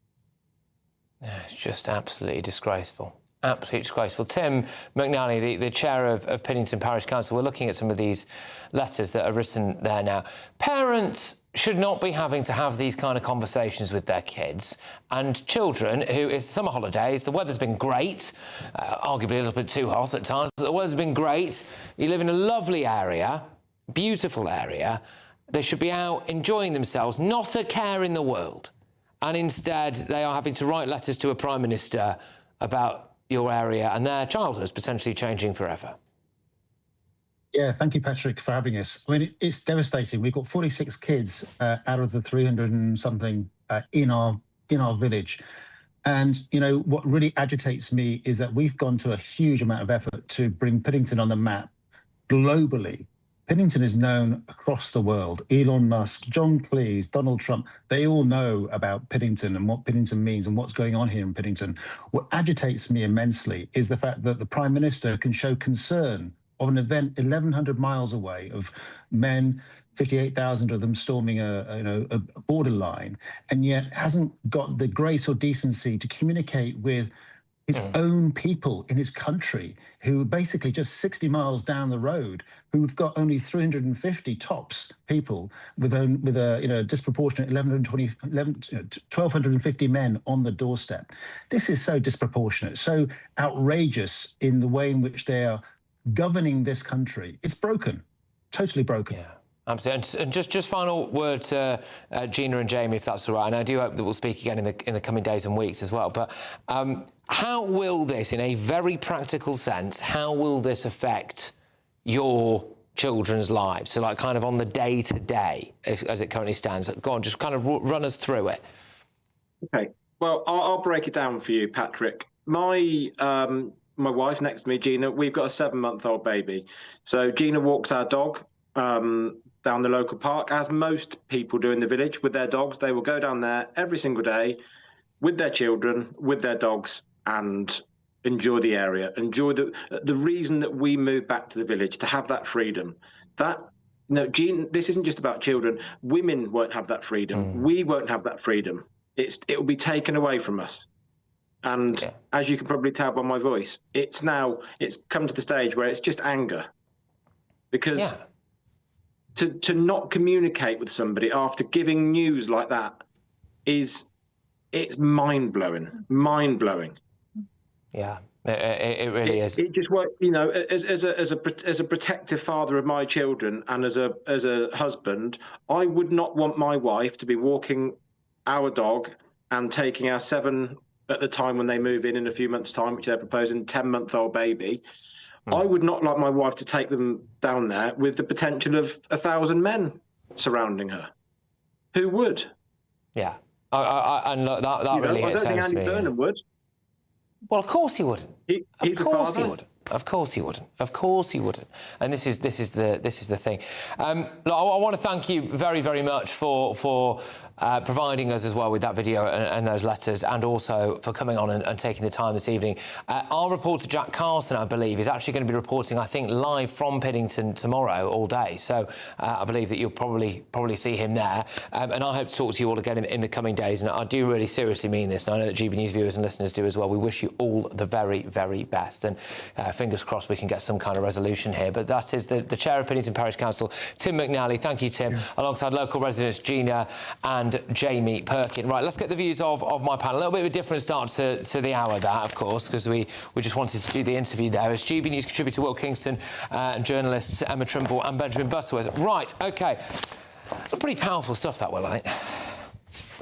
Yeah, it's just absolutely disgraceful. Absolutely disgraceful. Tim McNally, the chair of Piddington Parish Council, we're looking at some of these letters that are written there now. Parents should not be having to have these kind of conversations with their kids, and children who, it's summer holidays, the weather's been great, arguably a little bit too hot at times, but the weather's been great. You live in a lovely area, beautiful area. They should be out enjoying themselves, not a care in the world. And instead, they are having to write letters to a Prime Minister about your area and their childhoods potentially changing forever. Yeah, thank you, Patrick, for having us. I mean, it's devastating. We've got 46 kids out of the 300 and something in our village. And, you know, what really agitates me is that we've gone to a huge amount of effort to bring Piddington on the map globally. Piddington is known across the world. Elon Musk, John Cleese, Donald Trump, they all know about Piddington and what Piddington means and what's going on here in Piddington. What agitates me immensely is the fact that the Prime Minister can show concern of an event 1,100 miles away of men, 58,000 of them storming a borderline, and yet hasn't got the grace or decency to communicate with his own people in his country, who are basically just 60 miles down the road, who've got only 350 tops people with a disproportionate 1,250 men on the doorstep. This is so disproportionate, so outrageous in the way in which they are governing this country. It's broken, totally broken. Yeah. Absolutely. And just final word to Gina and Jamie, if that's all right. And I do hope that we'll speak again in the coming days and weeks as well. But how will this, in a very practical sense, how will this affect your children's lives? So, like, kind of on the day-to-day, as it currently stands. Go on, just kind of run us through it. Okay. Well, I'll break it down for you, Patrick. My wife next to me, Gina, we've got a 7-month-old baby. So Gina walks our dog down the local park, as most people do in the village with their dogs. They will go down there every single day with their children, with their dogs, and enjoy the area, enjoy the reason that we moved back to the village, to have that freedom. Gene, this isn't just about children. Women won't have that freedom. We won't have that freedom. It will be taken away from us. And as you can probably tell by my voice, it's come to the stage where it's just anger. Because to not communicate with somebody after giving news like that it's mind-blowing. Yeah, it really is. It just works, as a protective father of my children and as a husband, I would not want my wife to be walking our dog and taking our 7, at the time when they move in a few months' time, which they're proposing, 10-month-old baby. I would not like my wife to take them down there with the potential of 1,000 men surrounding her. Who would? Yeah. And look, that really hits home to me. I don't think Andy Burnham would. Well, of course he wouldn't. Of course he would. Of course he wouldn't. Of course he wouldn't. And this is the thing. Look, I want to thank you very, very much for providing us as well with that video and those letters, and also for coming on and taking the time this evening. Our reporter Jack Carson, I believe, is actually going to be reporting, I think, live from Piddington tomorrow all day. So I believe that you'll probably see him there. And I hope to talk to you all again in the coming days. And I do really seriously mean this, and I know that GB News viewers and listeners do as well. We wish you all the very, very best. And fingers crossed we can get some kind of resolution here. But that is the Chair of Piddington Parish Council, Tim McNally. Thank you, Tim, alongside local residents Gina and Jamie Perkin. Right, let's get the views of my panel. A little bit of a different start to the hour, that, of course, because we just wanted to do the interview there. It's GB News contributor Will Kingston and journalists Emma Trimble and Benjamin Butterworth. Right, OK. Pretty powerful stuff, that, Will, I think.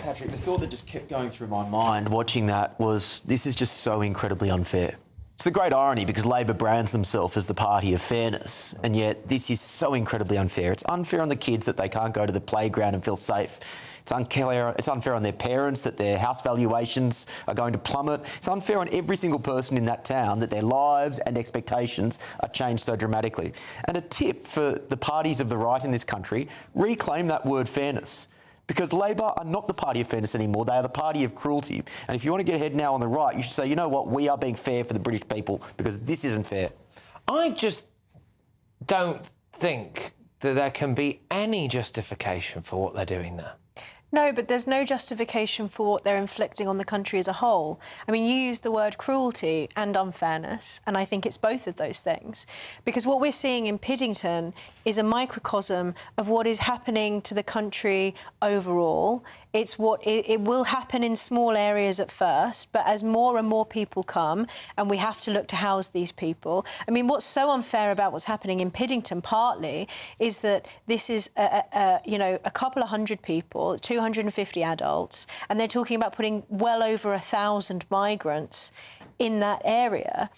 Patrick, the thought that just kept going through my mind watching that was, this is just so incredibly unfair. It's the great irony, because Labor brands themselves as the party of fairness, and yet this is so incredibly unfair. It's unfair on the kids that they can't go to the playground and feel safe. It's unfair on their parents that their house valuations are going to plummet. It's unfair on every single person in that town that their lives and expectations are changed so dramatically. And a tip for the parties of the right in this country: reclaim that word fairness. Because Labor are not the party of fairness anymore. They are the party of cruelty. And if you want to get ahead now on the right, you should say, you know what, we are being fair for the British people, because this isn't fair. I just don't think that there can be any justification for what they're doing there. No, but there's no justification for what they're inflicting on the country as a whole. I mean, you used the word cruelty and unfairness, and I think it's both of those things. Because what we're seeing in Piddington is a microcosm of what is happening to the country overall. It's what it will happen in small areas at first, but as more and more people come, and we have to look to house these people. I mean, what's so unfair about what's happening in Piddington partly is that this is a couple of hundred people, 250 adults, and they're talking about putting well over 1,000 migrants in that area.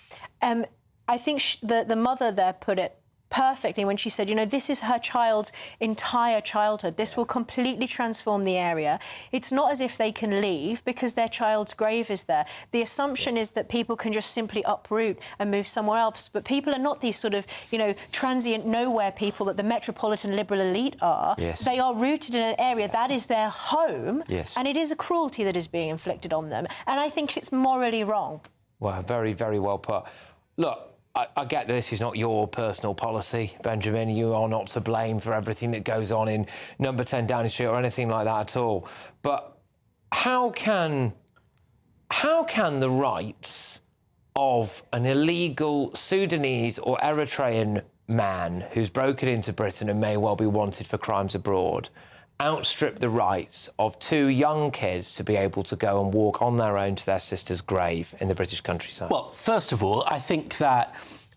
I think the mother there put it perfectly when she said, you know, this is her child's entire childhood. This will completely transform the area. It's not as if they can leave because their child's grave is there. The assumption is that people can just simply uproot and move somewhere else, but people are not these sort of, you know, transient nowhere people that the metropolitan liberal elite are. Yes. They are rooted in an area that is their home, yes. and it is a cruelty that is being inflicted on them, and I think it's morally wrong. Well, very, very well put. Look, I get that this is not your personal policy, Benjamin. You are not to blame for everything that goes on in number 10 Downing Street or anything like that at all. But how can the rights of an illegal Sudanese or Eritrean man who's broken into Britain and may well be wanted for crimes abroad outstrip the rights of two young kids to be able to go and walk on their own to their sister's grave in the British countryside? Well, first of all, I think that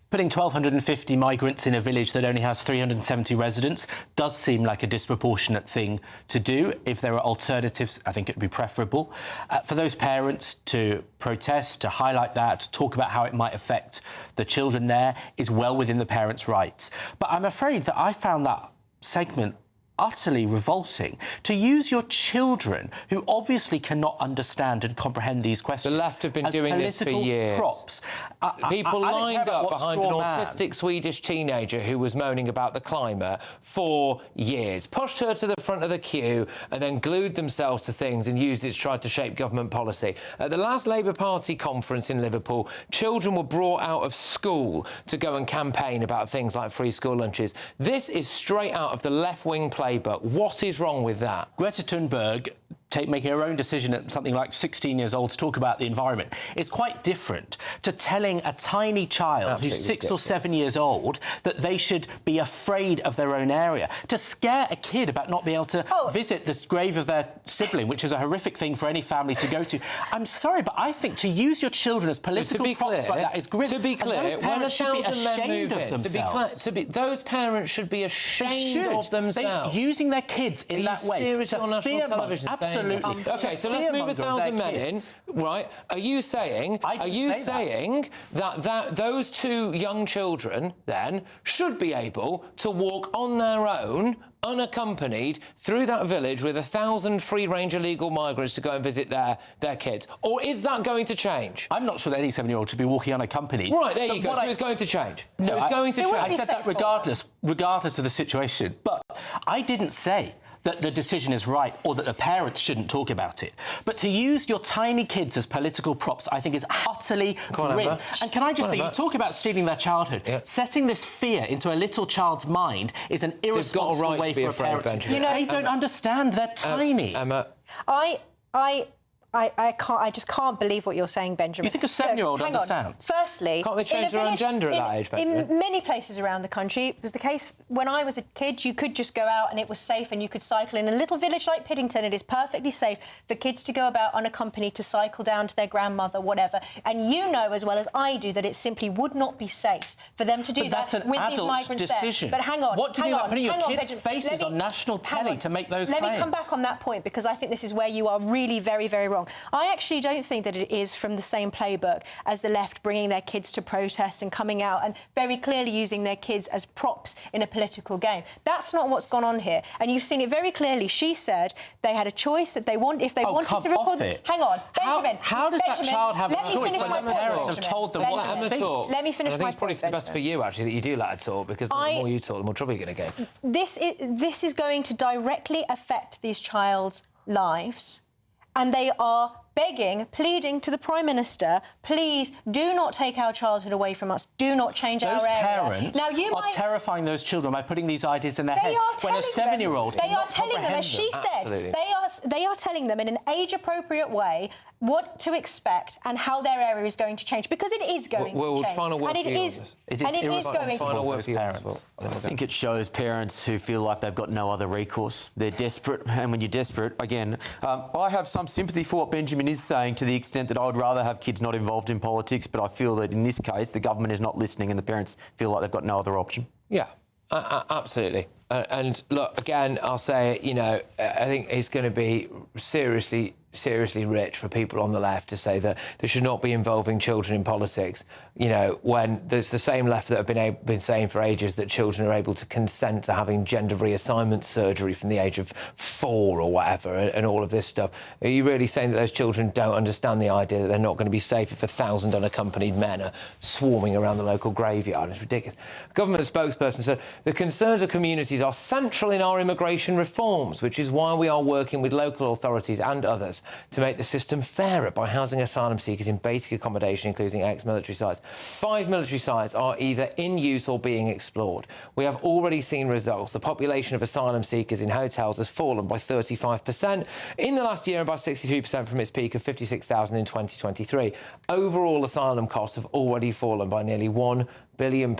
putting 1,250 migrants in a village that only has 370 residents does seem like a disproportionate thing to do. If there are alternatives, I think it would be preferable. For those parents to protest, to highlight that, to talk about how it might affect the children there is well within the parents' rights. But I'm afraid that I found that segment utterly revolting. To use your children, who obviously cannot understand and comprehend these questions, the left have been doing this for years. Props. People lined up behind an autistic Swedish teenager who was moaning about the climate for years, pushed her to the front of the queue and then glued themselves to things and used it to try to shape government policy. At the last Labour Party conference in Liverpool, children were brought out of school to go and campaign about things like free school lunches. This is straight out of the left-wing playbook. What is wrong with that? Greta Thunberg making her own decision at something like 16 years old to talk about the environment is quite different to telling a tiny child who's 6 or 7 years old that they should be afraid of their own area. To scare a kid about not being able to visit the grave of their sibling, which is a horrific thing for any family to go to. I'm sorry, but I think to use your children as political props like that is grim. To be clear, when 1,000 men move in, those parents should be ashamed of themselves. Using their kids in that way. Seriously on national television? Absolutely. OK, so let's move 1,000 men in, right? Are you saying that those two young children then should be able to walk on their own, unaccompanied, through that village with 1,000 free-range illegal migrants to go and visit their kids? Or is that going to change? I'm not sure that any 7-year-old should be walking unaccompanied. Right, there you go. So it's going to change. No, it's going to change. I said that regardless of the situation. But I didn't say that the decision is right or that the parents shouldn't talk about it. But to use your tiny kids as political props, I think is utterly grim. And can I just say, you talk about stealing their childhood. Setting this fear into a little child's mind is an irresponsible way for a parent. You know, they don't understand. They're tiny. Emma. I just can't believe what you're saying, Benjamin. You think a 7-year-old understands? Firstly, can't they change their own gender at that age, Benjamin? In many places around the country, it was the case when I was a kid. You could just go out and it was safe, and you could cycle in a little village like Piddington. It is perfectly safe for kids to go about unaccompanied, to cycle down to their grandmother, whatever. And you know as well as I do that it simply would not be safe for them to do that with these migrants decision. there. But hang on, what do you think about putting your kids' faces on national telly to make those claims? Let me come back on that point, because I think this is where you are really very, very wrong. I actually don't think that it is from the same playbook as the left bringing their kids to protests and coming out and very clearly using their kids as props in a political game. That's not what's gone on here. And you've seen it very clearly. She said they had a choice that they want if they wanted to record it. Hang on, Benjamin. How does that child have a choice when their parents have told them what to think? Let me finish my point. I think it's probably best for you, actually, that you do let her talk, because the more you talk, the more trouble you're going to get. This is going to directly affect these child's lives, and they are begging, pleading to the Prime Minister, please do not take our childhood away from us. Do not change our area. Those parents are terrifying those children by putting these ideas in their head. When a 7-year-old they are telling them, as she said, they are telling them in an age-appropriate way what to expect and how their area is going to change, because it is going to change. I think it shows parents who feel like they've got no other recourse. They're desperate, and when you're desperate, again, I have some sympathy for what Benjamin is saying, to the extent that I would rather have kids not involved in politics, but I feel that in this case the government is not listening and the parents feel like they've got no other option. Yeah, absolutely. And look, again, I'll say, you know, I think it's going to be seriously seriously rich for people on the left to say that they should not be involving children in politics, you know, when there's the same left that have been saying for ages that children are able to consent to having gender reassignment surgery from the age of 4 or whatever, and all of this stuff. Are you really saying that those children don't understand the idea that they're not going to be safe if 1,000 unaccompanied men are swarming around the local graveyard? It's ridiculous. Government spokesperson said the concerns of communities are central in our immigration reforms, which is why we are working with local authorities and others to make the system fairer by housing asylum seekers in basic accommodation, including ex-military sites. 5 military sites are either in use or being explored. We have already seen results. The population of asylum seekers in hotels has fallen by 35% in the last year and by 63% from its peak of 56,000 in 2023. Overall asylum costs have already fallen by nearly £1 billion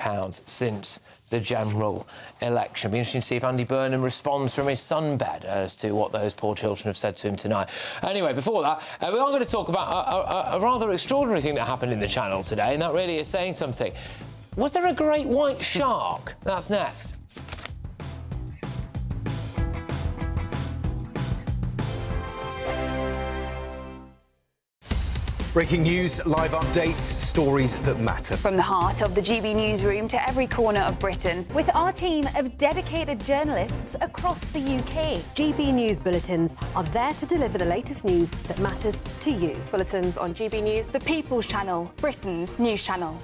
since the general election. It'll be interesting to see if Andy Burnham responds from his sunbed as to what those poor children have said to him tonight. Anyway, before that, we are going to talk about a rather extraordinary thing that happened in the Channel today, and that really is saying something. Was there a great white shark? That's next. Breaking news, live updates, stories that matter. From the heart of the GB newsroom to every corner of Britain, with our team of dedicated journalists across the UK. GB News bulletins are there to deliver the latest news that matters to you. Bulletins on GB News, the People's Channel, Britain's news channel.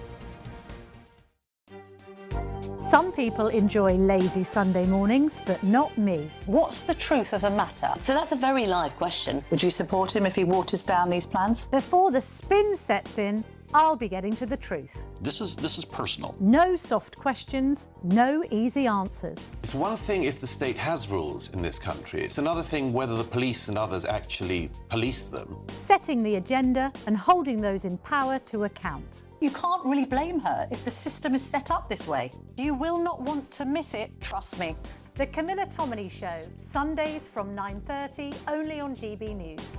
Some people enjoy lazy Sunday mornings, but not me. What's the truth of the matter? So that's a very live question. Would you support him if he waters down these plans? Before the spin sets in, I'll be getting to the truth. This is personal. No soft questions, no easy answers. It's one thing if the state has rules in this country. It's another thing whether the police and others actually police them. Setting the agenda and holding those in power to account. You can't really blame her if the system is set up this way. You will not want to miss it, trust me. The Camilla Tominey Show, Sundays from 9:30, only on GB News.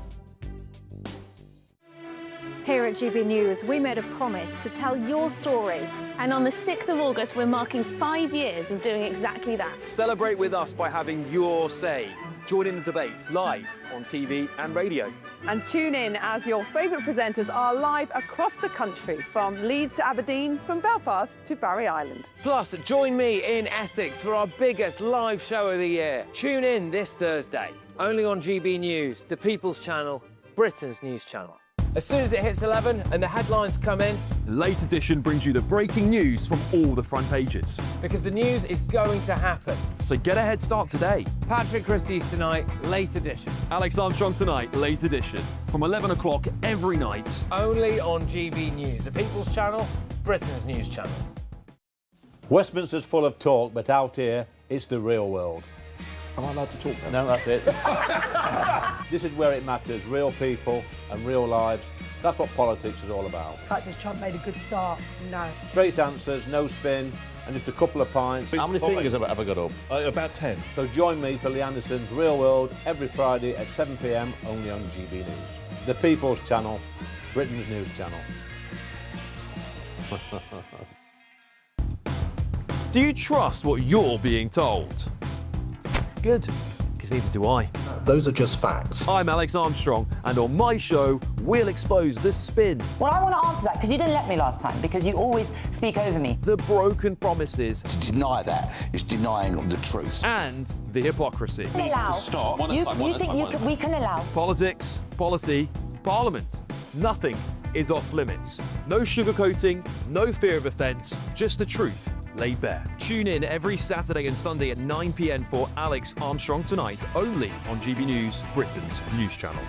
Here at GB News, we made a promise to tell your stories. And on the 6th of August, we're marking 5 years of doing exactly that. Celebrate with us by having your say. Join in the debates live on TV and radio. And tune in as your favourite presenters are live across the country, from Leeds to Aberdeen, from Belfast to Barry Island. Plus, join me in Essex for our biggest live show of the year. Tune in this Thursday, only on GB News, the People's Channel, Britain's news channel. As soon as it hits 11 and the headlines come in, Late Edition brings you the breaking news from all the front pages. because the news is going to happen. So get a head start today. Patrick Christys tonight, Late Edition. Alex Armstrong tonight, Late Edition, from 11 o'clock every night. Only on GB News, the People's Channel, Britain's news channel. Westminster's full of talk, but out here, it's the real world. Am I allowed to talk No, now? that's it. This is where it matters, real people and real lives. That's what politics is all about. In fact, has Trump made a good start? No. Straight answers, no spin, and just a couple of pints. How many fingers have I got up? About 10. So join me for Lee Anderson's Real World every Friday at 7 p.m. only on GB News. The People's Channel, Britain's news channel. Do you trust what you're being told? Good, because neither do I. Those are just facts. I'm Alex Armstrong, and on my show, we'll expose the spin. Well, I want to answer that because you didn't let me last time, because you always speak over me. The broken promises. To deny that is denying the truth. And the hypocrisy. Stop. You think we can allow? Politics, policy, parliament. Nothing is off limits. No sugarcoating, no fear of offence, just the truth laid bare. Tune in every Saturday and Sunday at 9 p.m. for Alex Armstrong Tonight, only on GB News, Britain's news channel.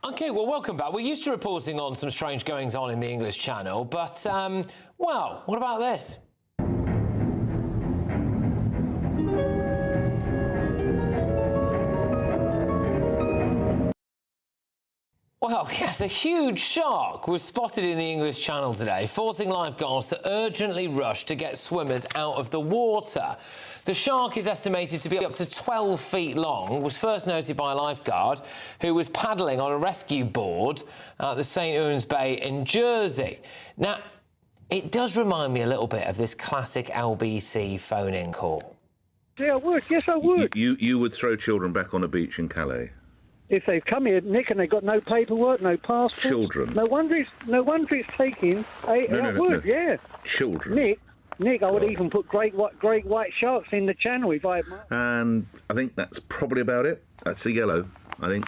OK, well, welcome back. We're used to reporting on some strange goings-on in the English Channel, but, well, what about this? Well, yes, a huge shark was spotted in the English Channel today, forcing lifeguards to urgently rush to get swimmers out of the water. The shark is estimated to be up to 12 feet long, was first noted by a lifeguard who was paddling on a rescue board at the St. Ewens Bay in Jersey. Now, it does remind me a little bit of this classic LBC phone-in call. Yeah, I would. Yes, I would. You would throw children back on a beach in Calais? If they've come here, Nick, and they've got no paperwork, no passport. Children. No wonder it's taking. Yeah. Children. Nick, I would even put great white sharks in the channel if I had my... And I think that's probably about it. That's a yellow, I think.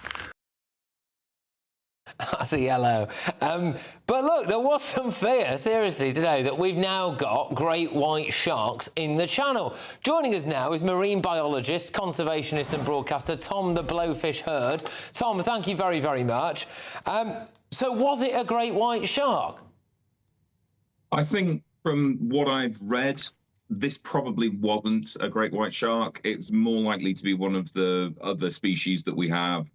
That's a yellow. But look, there was some fear, seriously, today that we've now got great white sharks in the channel. Joining us now is marine biologist, conservationist and broadcaster Tom the Blowfish Hurd. Tom, thank you very, very much. So was it a great white shark? I think from what I've read, this probably wasn't a great white shark. It's more likely to be one of the other species that we have.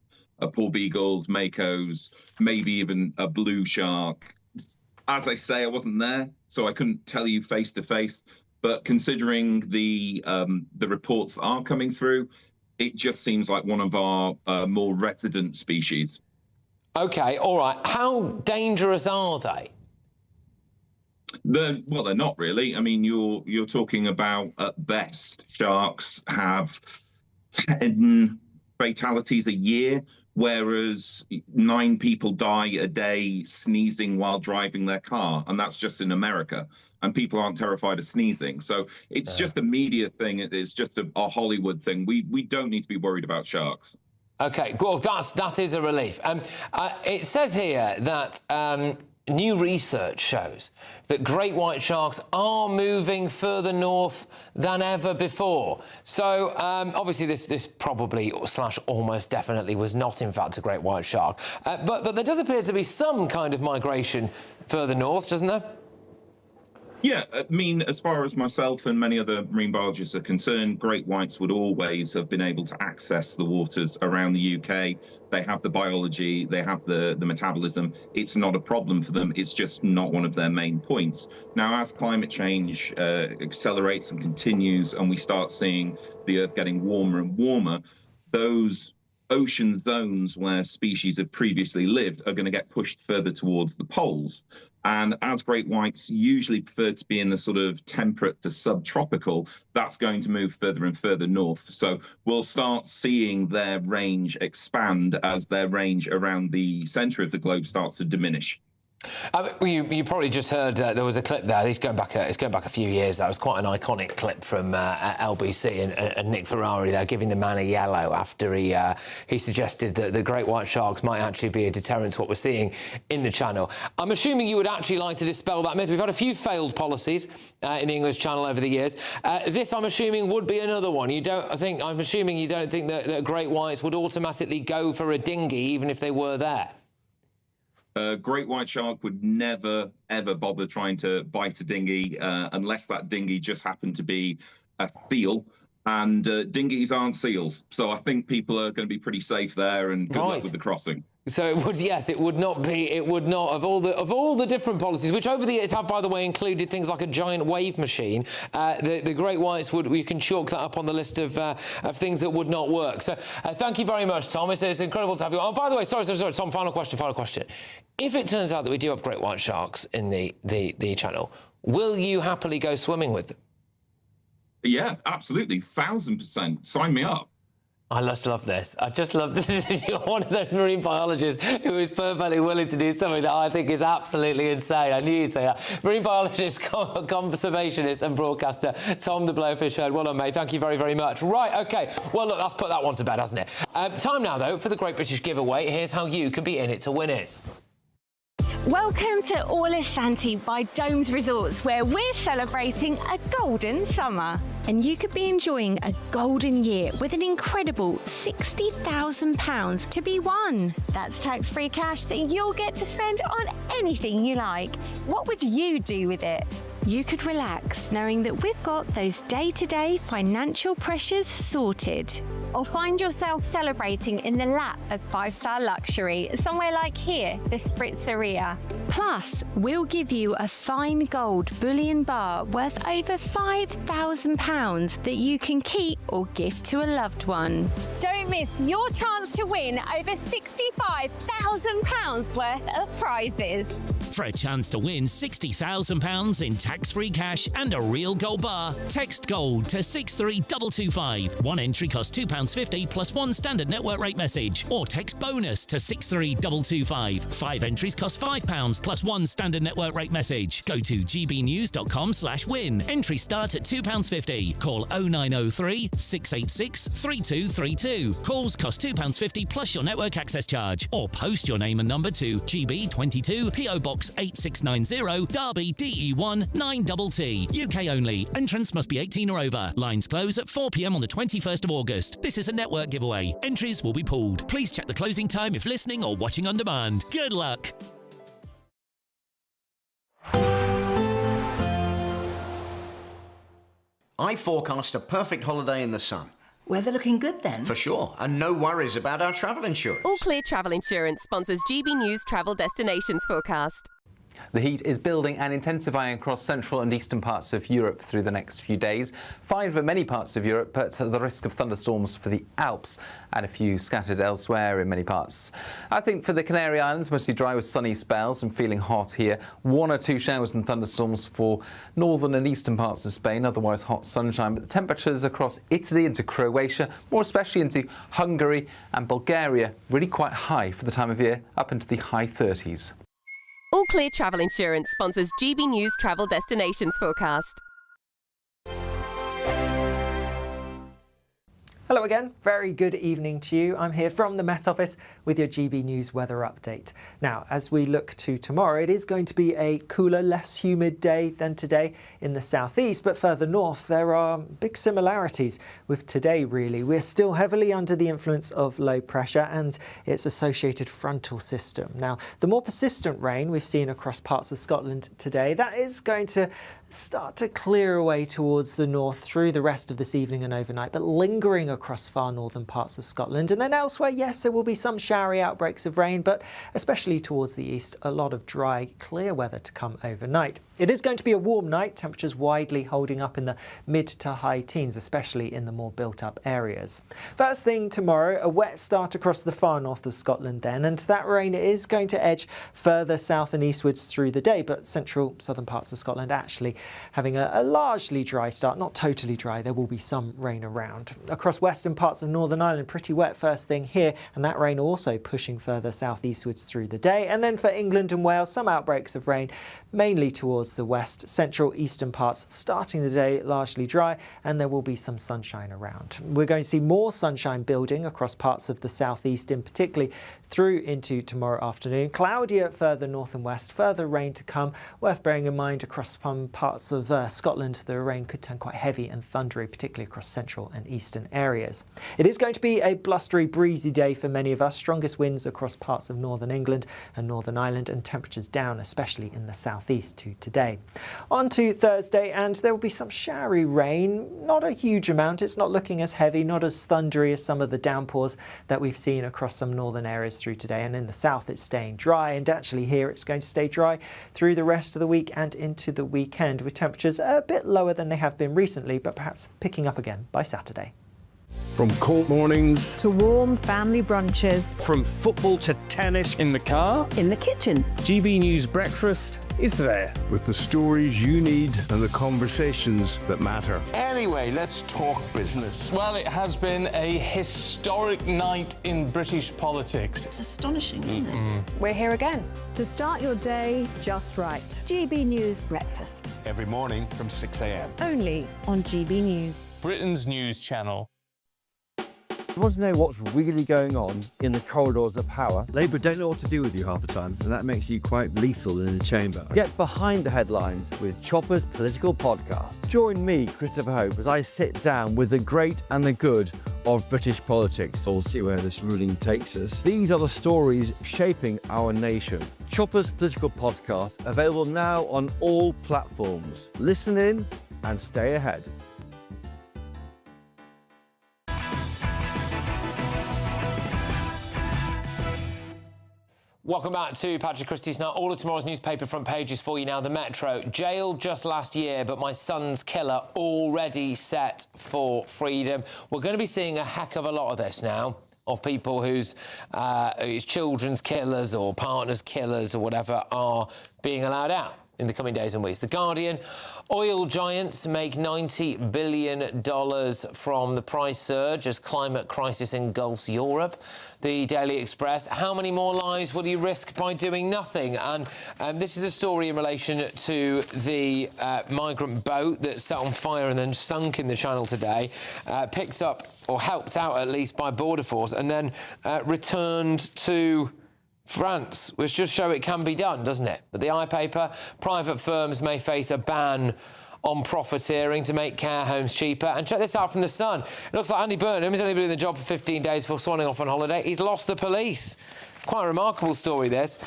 Poor beagles, makos, maybe even a blue shark. As I say, I wasn't there, so I couldn't tell you face to face. But considering the reports that are coming through, it just seems like one of our more resident species. OK, all right. How dangerous are they? Well, they're not really. I mean, you're talking about, at best, sharks have 10 fatalities a year, whereas 9 people die a day sneezing while driving their car, and that's just in America. And people aren't terrified of sneezing, so it's just a media thing. It's just a Hollywood thing. We don't need to be worried about sharks. OK, well, that is a relief. It says here that new research shows that great white sharks are moving further north than ever before. So obviously this probably / almost definitely was not in fact a great white shark. But there does appear to be some kind of migration further north, doesn't there? Yeah, I mean, as far as myself and many other marine biologists are concerned, great whites would always have been able to access the waters around the UK. They have the biology, they have the metabolism. It's not a problem for them. It's just not one of their main points. Now, as climate change accelerates and continues, and we start seeing the Earth getting warmer and warmer, those ocean zones where species have previously lived are going to get pushed further towards the poles. And as great whites usually prefer to be in the sort of temperate to subtropical, that's going to move further and further north. So we'll start seeing their range expand as their range around the centre of the globe starts to diminish. You probably just heard there was a clip there. It's going back a few years. That was quite an iconic clip from LBC and Nick Ferrari there giving the man a yellow after he suggested that the great white sharks might actually be a deterrent to what we're seeing in the channel. I'm assuming you would actually like to dispel that myth. We've had a few failed policies in the English Channel over the years. This, I'm assuming, would be another one. I'm assuming you don't think that great whites would automatically go for a dinghy even if they were there. A great white shark would never, ever bother trying to bite a dinghy unless that dinghy just happened to be a seal. And dinghies aren't seals. So I think people are going to be pretty safe there, and good luck with the crossing. So it would, yes, it would not, of all the different policies, which over the years have, by the way, included things like a giant wave machine, the great whites we can chalk that up on the list of things that would not work. So thank you very much, Tom. It's incredible to have you. Oh, by the way, sorry, Tom, final question. If it turns out that we do have great white sharks in the channel, will you happily go swimming with them? Yeah, absolutely, 1000%. Sign me up. I just love this. I just love this. You're one of those marine biologists who is perfectly willing to do something that I think is absolutely insane. I knew you'd say that. Marine biologist, conservationist and broadcaster Tom the Blowfish Hurd. Well done, mate. Thank you very, very much. Right, OK. Well, look, that's put that one to bed, hasn't it? Time now, though, for the Great British Giveaway. Here's how you can be in it to win it. Welcome to Orla Santi by Domes Resorts, where we're celebrating a golden summer. And you could be enjoying a golden year with an incredible £60,000 to be won. That's tax-free cash that you'll get to spend on anything you like. What would you do with it? You could relax knowing that we've got those day-to-day financial pressures sorted. Or find yourself celebrating in the lap of five-star luxury, somewhere like here, the Spritzeria. Plus, we'll give you a fine gold bullion bar worth over £5,000 that you can keep or gift to a loved one. Don't miss your chance to win over £65,000 worth of prizes. For a chance to win £60,000 in tax-free cash and a real gold bar, text GOLD to 63225. One entry costs £2.50 plus one standard network rate message. Or text BONUS to 63225. 5 entries cost £5 plus one standard network rate message. Go to gbnews.com/win. Entry start at £2.50. Call 0903 686 3232. Calls cost £2.50 plus your network access charge. Or post your name and number to GB22 PO Box 8690 Derby DE1 9TT. UK only. Entrance must be 18 or over. Lines close at 4 p.m. on the 21st of August. This is a network giveaway. Entries will be pooled. Please check the closing time if listening or watching on demand. Good luck. I forecast a perfect holiday in the sun. Weather looking good then? For sure, and no worries about our travel insurance. All Clear Travel Insurance sponsors GB News Travel Destinations Forecast. The heat is building and intensifying across central and eastern parts of Europe through the next few days. Fine for many parts of Europe, but the risk of thunderstorms for the Alps and a few scattered elsewhere in many parts. I think for the Canary Islands, mostly dry with sunny spells and feeling hot here. 1 or 2 showers and thunderstorms for northern and eastern parts of Spain, otherwise hot sunshine. But the temperatures across Italy into Croatia, more especially into Hungary and Bulgaria, really quite high for the time of year, up into the high 30s. All Clear Travel Insurance sponsors GB News Travel Destinations Forecast. Hello again, very good evening to you. I'm here from the Met Office with your GB News weather update. Now, as we look to tomorrow, it is going to be a cooler, less humid day than today in the southeast, but further north there are big similarities with today really. We're still heavily under the influence of low pressure and its associated frontal system. Now, the more persistent rain we've seen across parts of Scotland today, that is going to start to clear away towards the north through the rest of this evening and overnight, but lingering across far northern parts of Scotland. And then elsewhere, yes, there will be some showery outbreaks of rain, but especially towards the east, a lot of dry, clear weather to come overnight. It is going to be a warm night, temperatures widely holding up in the mid to high teens, especially in the more built up areas. First thing tomorrow, a wet start across the far north of Scotland then, and that rain is going to edge further south and eastwards through the day, but central southern parts of Scotland actually having a largely dry start, not totally dry, there will be some rain around. Across western parts of Northern Ireland, pretty wet first thing here, and that rain also pushing further southeastwards through the day. And then for England and Wales, some outbreaks of rain, mainly towards the west, central eastern parts, starting the day largely dry, and there will be some sunshine around. We're going to see more sunshine building across parts of the southeast, in particularly through into tomorrow afternoon. Cloudier further north and west, further rain to come. Worth bearing in mind across some parts of Scotland, the rain could turn quite heavy and thundery, particularly across central and eastern areas. It is going to be a blustery, breezy day for many of us. Strongest winds across parts of northern England and Northern Ireland, and temperatures down, especially in the southeast to today. On to Thursday, and there will be some showery rain, not a huge amount. It's not looking as heavy, not as thundery as some of the downpours that we've seen across some northern areas through today. And in the south, it's staying dry, and actually here it's going to stay dry through the rest of the week and into the weekend, with temperatures a bit lower than they have been recently, but perhaps picking up again by Saturday. From cold mornings to warm family brunches, from football to tennis in the car, in the kitchen, GB News Breakfast is there with the stories you need and the conversations that matter. Anyway, let's talk business. Well, it has been a historic night in British politics. It's astonishing, isn't it? We're here again to start your day just right. GB News Breakfast. Every morning from 6 a.m. Only on GB News. Britain's news channel. You want to know what's really going on in the corridors of power? Labour don't know what to do with you half the time, and that makes you quite lethal in the chamber. Get behind the headlines with Chopper's Political Podcast. Join me, Christopher Hope, as I sit down with the great and the good of British politics. We'll see where this ruling takes us. These are the stories shaping our nation. Chopper's Political Podcast, available now on all platforms. Listen in and stay ahead. Welcome back to Patrick Christys. Now, all of tomorrow's newspaper front pages for you now. The Metro, jailed just last year, but my son's killer already set for freedom. We're going to be seeing a heck of a lot of this now, of people whose children's killers or partners' killers or whatever are being allowed out in the coming days and weeks. The Guardian, oil giants make $90 billion from the price surge as climate crisis engulfs Europe. The Daily Express, how many more lives will you risk by doing nothing? And this is a story in relation to the migrant boat that set on fire and then sunk in the Channel today, picked up, or helped out at least, by Border Force, and then returned to France, which just show it can be done, doesn't it? But the iPaper, private firms may face a ban on profiteering to make care homes cheaper. And check this out from The Sun. It looks like Andy Burnham has only been in the job for 15 days before swanning off on holiday. He's lost the police. Quite a remarkable story, this.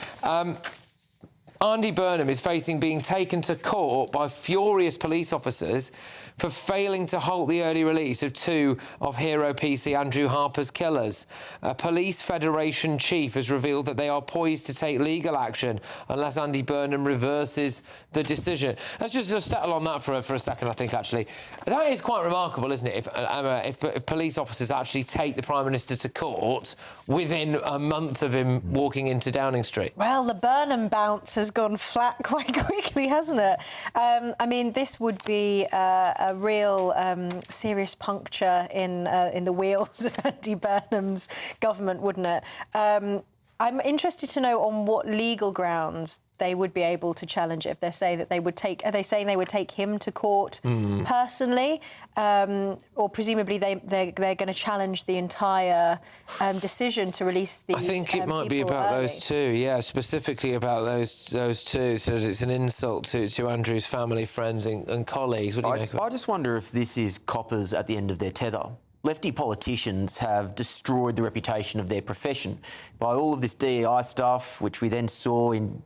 Andy Burnham is facing being taken to court by furious police officers for failing to halt the early release of two of hero PC Andrew Harper's killers. A Police Federation chief has revealed that they are poised to take legal action unless Andy Burnham reverses the decision. Let's just settle on that for a second, I think, actually. That is quite remarkable, isn't it, if police officers actually take the Prime Minister to court within a month of him walking into Downing Street. Well, the Burnham bounce has gone flat quite quickly, hasn't it? I mean, this would be a real serious puncture in the wheels of Andy Burnham's government, wouldn't it? I'm interested to know on what legal grounds they would be able to challenge it if they say that they would take... Are they saying they would take him to court personally? Or presumably they're going to challenge the entire decision to release these I think it might be about those two, yeah, specifically about those two, so that it's an insult to Andrew's family, friends and colleagues. What do you make of it? I just wonder if this is coppers at the end of their tether. Lefty politicians have destroyed the reputation of their profession by all of this DEI stuff, which we then saw in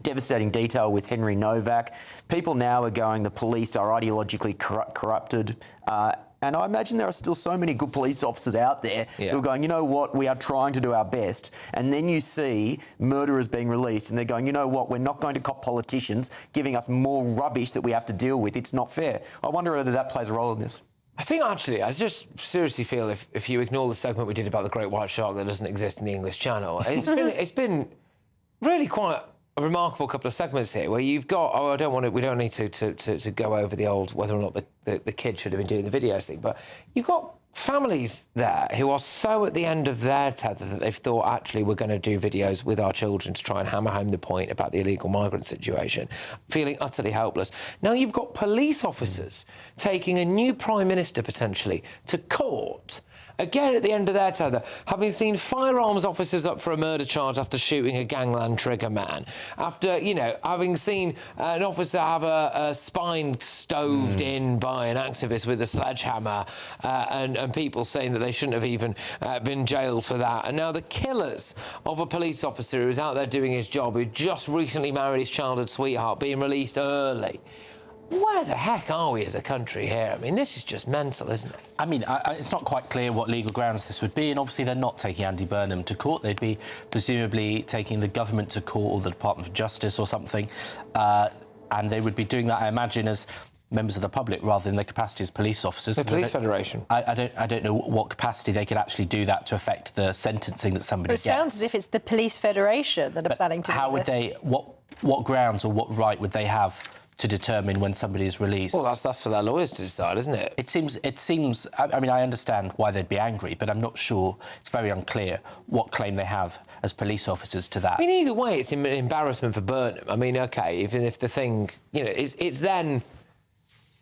devastating detail with Henry Novak. People now are going, the police are ideologically corrupted. And I imagine there are still so many good police officers out there who are going, you know what, we are trying to do our best. And then you see murderers being released and they're going, you know what, we're not going to cop politicians giving us more rubbish that we have to deal with. It's not fair. I wonder whether that plays a role in this. I think, actually, I just seriously feel if you ignore the segment we did about the great white shark that doesn't exist in the English Channel, it's been really quite a remarkable couple of segments here where you've got... we don't need to go over the old whether or not the kid should have been doing the videos thing, but you've got families there who are so at the end of their tether that they've thought, actually, we're going to do videos with our children to try and hammer home the point about the illegal migrant situation, feeling utterly helpless. Now you've got police officers taking a new Prime Minister, potentially, to court, again at the end of their tether, having seen firearms officers up for a murder charge after shooting a gangland trigger man, after, you know, having seen an officer have a spine stoved in by an activist with a sledgehammer, and people saying that they shouldn't have even been jailed for that. And now the killers of a police officer who was out there doing his job, who just recently married his childhood sweetheart, being released early. Where the heck are we as a country here? I mean, this is just mental, isn't it? I mean, it's not quite clear what legal grounds this would be, and obviously they're not taking Andy Burnham to court. They'd be presumably taking the government to court or the Department of Justice or something, and they would be doing that, I imagine, as members of the public rather than their capacity as police officers. The Police Federation. I don't know what capacity they could actually do that to affect the sentencing that somebody gets. It sounds as if it's the Police Federation that are planning to do this. How would they... What grounds or what right would they have to determine when somebody is released? Well, that's for their lawyers to decide, isn't it? It seems. I mean, I understand why they'd be angry, but I'm not sure. It's very unclear what claim they have as police officers to that. I mean, either way, it's an embarrassment for Burnham. I mean, OK, even if the thing, you know, it's then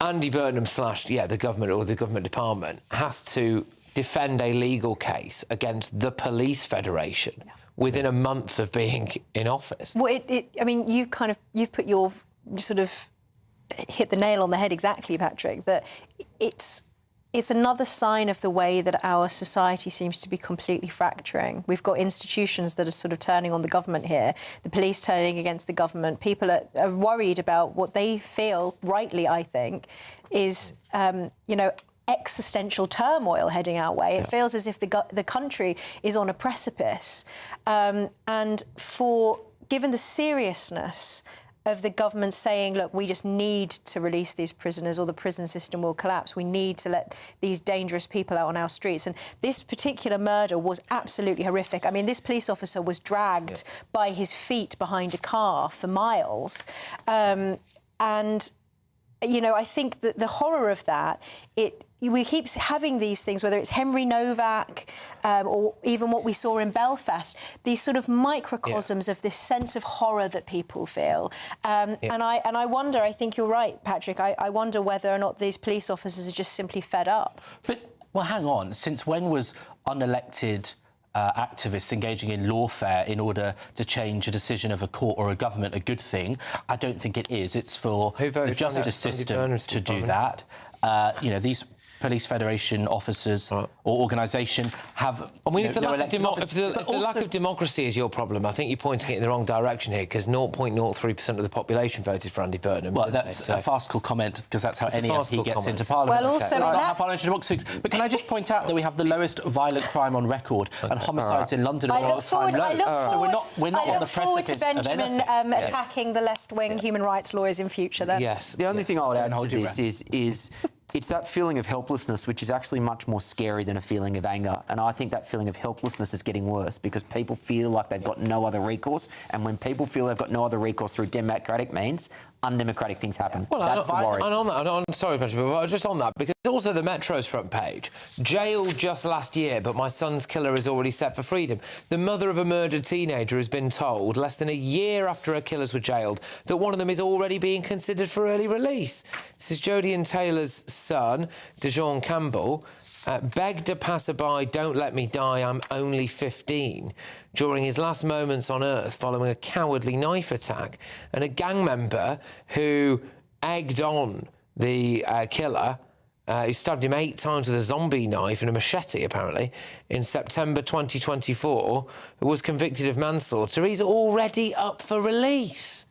Andy Burnham / the government or the government department has to defend a legal case against the Police Federation within a month of being in office. Well, I mean, you've put your sort of hit the nail on the head exactly, Patrick, that it's another sign of the way that our society seems to be completely fracturing. We've got institutions that are sort of turning on the government here, the police turning against the government. People are worried about what they feel, rightly, I think, is, you know, existential turmoil heading our way. It feels as if the country is on a precipice. And given the seriousness of the government saying, look, we just need to release these prisoners or the prison system will collapse. We need to let these dangerous people out on our streets. And this particular murder was absolutely horrific. I mean, this police officer was dragged by his feet behind a car for miles. And, you know, I think that the horror of that, we keep having these things, whether it's Henry Novak or even what we saw in Belfast, these sort of microcosms of this sense of horror that people feel. And I wonder, I think you're right, Patrick, I wonder whether or not these police officers are just simply fed up. But, well, hang on, since when was unelected activists engaging in lawfare in order to change a decision of a court or a government a good thing? I don't think it is. It's for the justice system to do that. You know, these Police Federation officers or organisation have... I mean, if the lack of democracy is your problem, I think you're pointing it in the wrong direction here, because 0.03% of the population voted for Andy Burnham. Well, that's a farcical comment, because that's how any MP gets into Parliament. Well, also... It's not how parliamentary democracy... But can I just point out that we have the lowest violent crime on record, and homicides in London are all-time low. So we're not on the precipice of anything. I look forward to Benjamin attacking the left-wing human rights lawyers in future, then. Yes. The only thing I would add to this is it's that feeling of helplessness, which is actually much more scary than a feeling of anger. And I think that feeling of helplessness is getting worse because people feel like they've got no other recourse. And when people feel they've got no other recourse through democratic means, undemocratic things happen. Well, that's the worry. And on that, sorry, Patrick, but just on that, because also the Metro's front page, jailed just last year, but my son's killer is already set for freedom. The mother of a murdered teenager has been told, less than a year after her killers were jailed, that one of them is already being considered for early release. This is Jodie and Taylor's son, Dejon Campbell, begged a passerby, "Don't let me die, I'm only 15," during his last moments on Earth following a cowardly knife attack. And a gang member who egged on the killer, who stabbed him 8 times with a zombie knife and a machete, apparently, in September 2024, who was convicted of manslaughter. He's already up for release.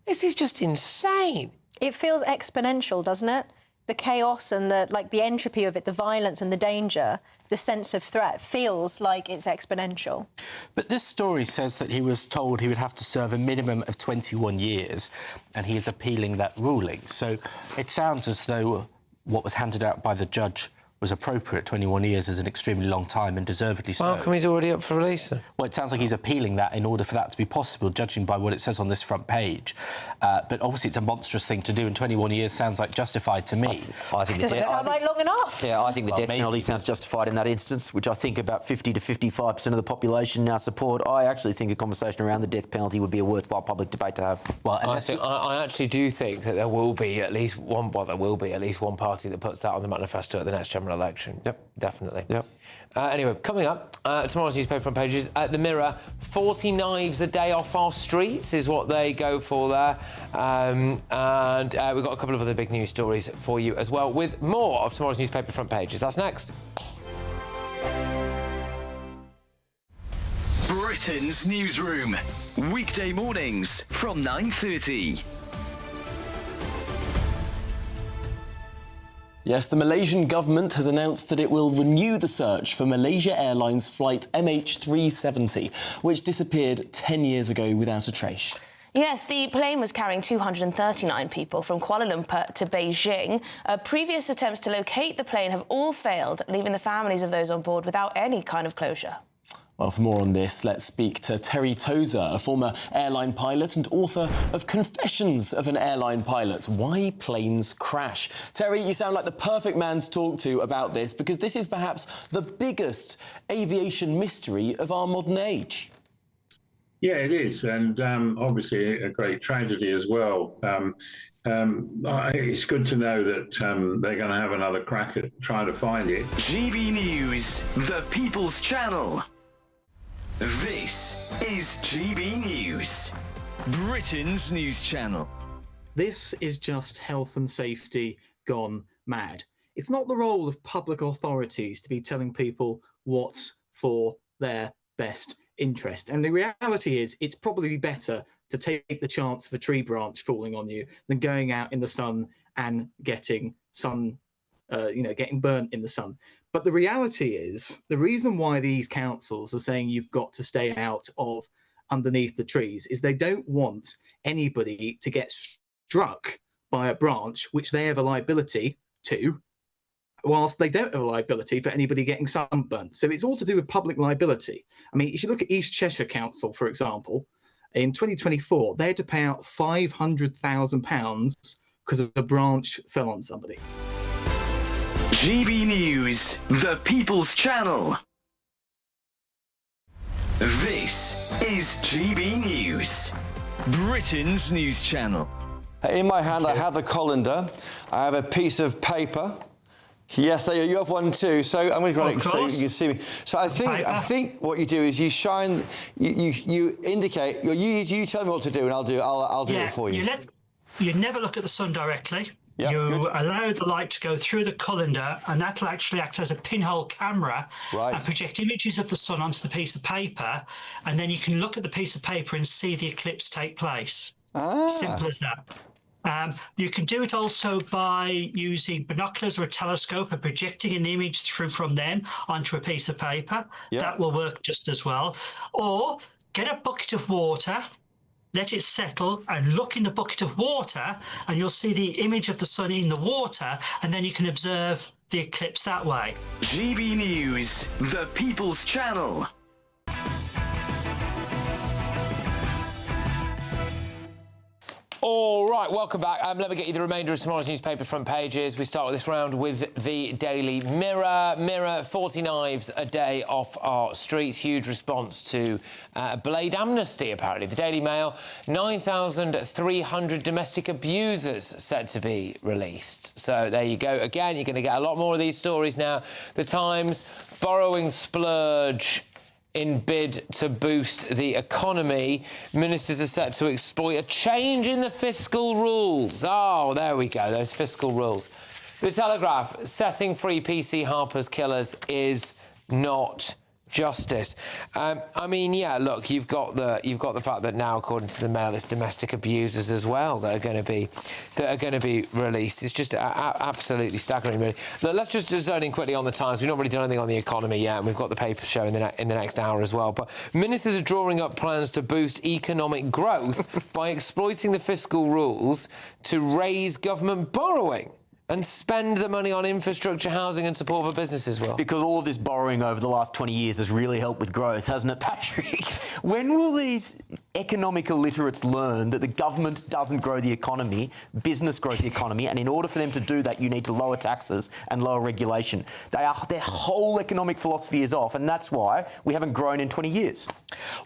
This is just insane. It feels exponential, doesn't it? The chaos and the entropy of it, the violence and the danger, the sense of threat feels like it's exponential. But this story says that he was told he would have to serve a minimum of 21 years, and he is appealing that ruling. So it sounds as though what was handed out by the judge was appropriate. 21 years is an extremely long time and deservedly so. How come he's already up for release then? Well, it sounds like he's appealing that in order for that to be possible, judging by what it says on this front page. But obviously it's a monstrous thing to do, and 21 years sounds like justified to me. I think doesn't sound like long enough. Yeah, I think the death penalty sounds justified in that instance, which I think about 50 to 55% of the population now support. I actually think a conversation around the death penalty would be a worthwhile public debate to have. Well, I actually do think that there will be at least one party that puts that on the manifesto at the next general election. Yep, definitely. Yep. Anyway, coming up, tomorrow's newspaper front pages. At the Mirror, 40 knives a day off our streets is what they go for there. And we've got a couple of other big news stories for you as well, with more of tomorrow's newspaper front pages. That's next. Britain's Newsroom. Weekday mornings from 9:30. Yes, the Malaysian government has announced that it will renew the search for Malaysia Airlines flight MH370, which disappeared 10 years ago without a trace. Yes, the plane was carrying 239 people from Kuala Lumpur to Beijing. Previous attempts to locate the plane have all failed, leaving the families of those on board without any kind of closure. Well, for more on this, let's speak to Terry Tozer, a former airline pilot and author of Confessions of an Airline Pilot, Why Planes Crash. Terry, you sound like the perfect man to talk to about this, because this is perhaps the biggest aviation mystery of our modern age. Yeah, it is, and obviously a great tragedy as well. It's good to know that they're going to have another crack at trying to find it. GB News, the People's Channel. This is GB News, Britain's news channel. This is just health and safety gone mad. It's not the role of public authorities to be telling people what's for their best interest. And the reality is it's probably better to take the chance of a tree branch falling on you than going out in the sun and getting sun getting burnt in the sun. But the reality is, the reason why these councils are saying you've got to stay out of underneath the trees is they don't want anybody to get struck by a branch which they have a liability to, whilst they don't have a liability for anybody getting sunburnt. So it's all to do with public liability. I mean, if you look at East Cheshire Council, for example, in 2024, they had to pay out £500,000 because a branch fell on somebody. GB News, the People's Channel. This is GB News, Britain's news channel. In my hand, I have a colander. I have a piece of paper. Yes, there you have one too. So I'm going to run it so you can see me. So I think what you do is you shine, you indicate, you tell me what to do, and I'll do it for you. You never look at the sun directly. Yep, you good. allow the light to go through the colander, and that'll actually act as a pinhole camera and project images of the sun onto the piece of paper, and then you can look at the piece of paper and see the eclipse take place. Simple as that. You can do it also by using binoculars or a telescope and projecting an image through from them onto a piece of paper. That will work just as well. Or get a bucket of water, let it settle, and look in the bucket of water, and you'll see the image of the sun in the water, and then you can observe the eclipse that way. GB News, the People's Channel. All right, welcome back. Let me get you the remainder of tomorrow's newspaper front pages. We start with this round with the Daily Mirror. Mirror, 40 knives a day off our streets. Huge response to Blade amnesty, apparently. The Daily Mail, 9,300 domestic abusers set to be released. So there you go. Again, you're going to get a lot more of these stories now. The Times, borrowing splurge in bid to boost the economy. Ministers are set to exploit a change in the fiscal rules. Oh, there we go, those fiscal rules. The Telegraph, setting free PC Harper's killers is not justice. I mean, yeah, look, you've got the fact that now, according to the Mail, it's domestic abusers as well that are going to be released. It's just absolutely staggering, really. Look, let's just zone in quickly on the Times. We've not really done anything on the economy yet, and we've got the paper show in the next hour as well. But ministers are drawing up plans to boost economic growth by exploiting the fiscal rules to raise government borrowing and spend the money on infrastructure, housing and support for businesses, Will. Because all of this borrowing over the last 20 years has really helped with growth, hasn't it, Patrick? When will these economic illiterates learn that the government doesn't grow the economy, business grows the economy, and in order for them to do that, you need to lower taxes and lower regulation? Their whole economic philosophy is off, and that's why we haven't grown in 20 years.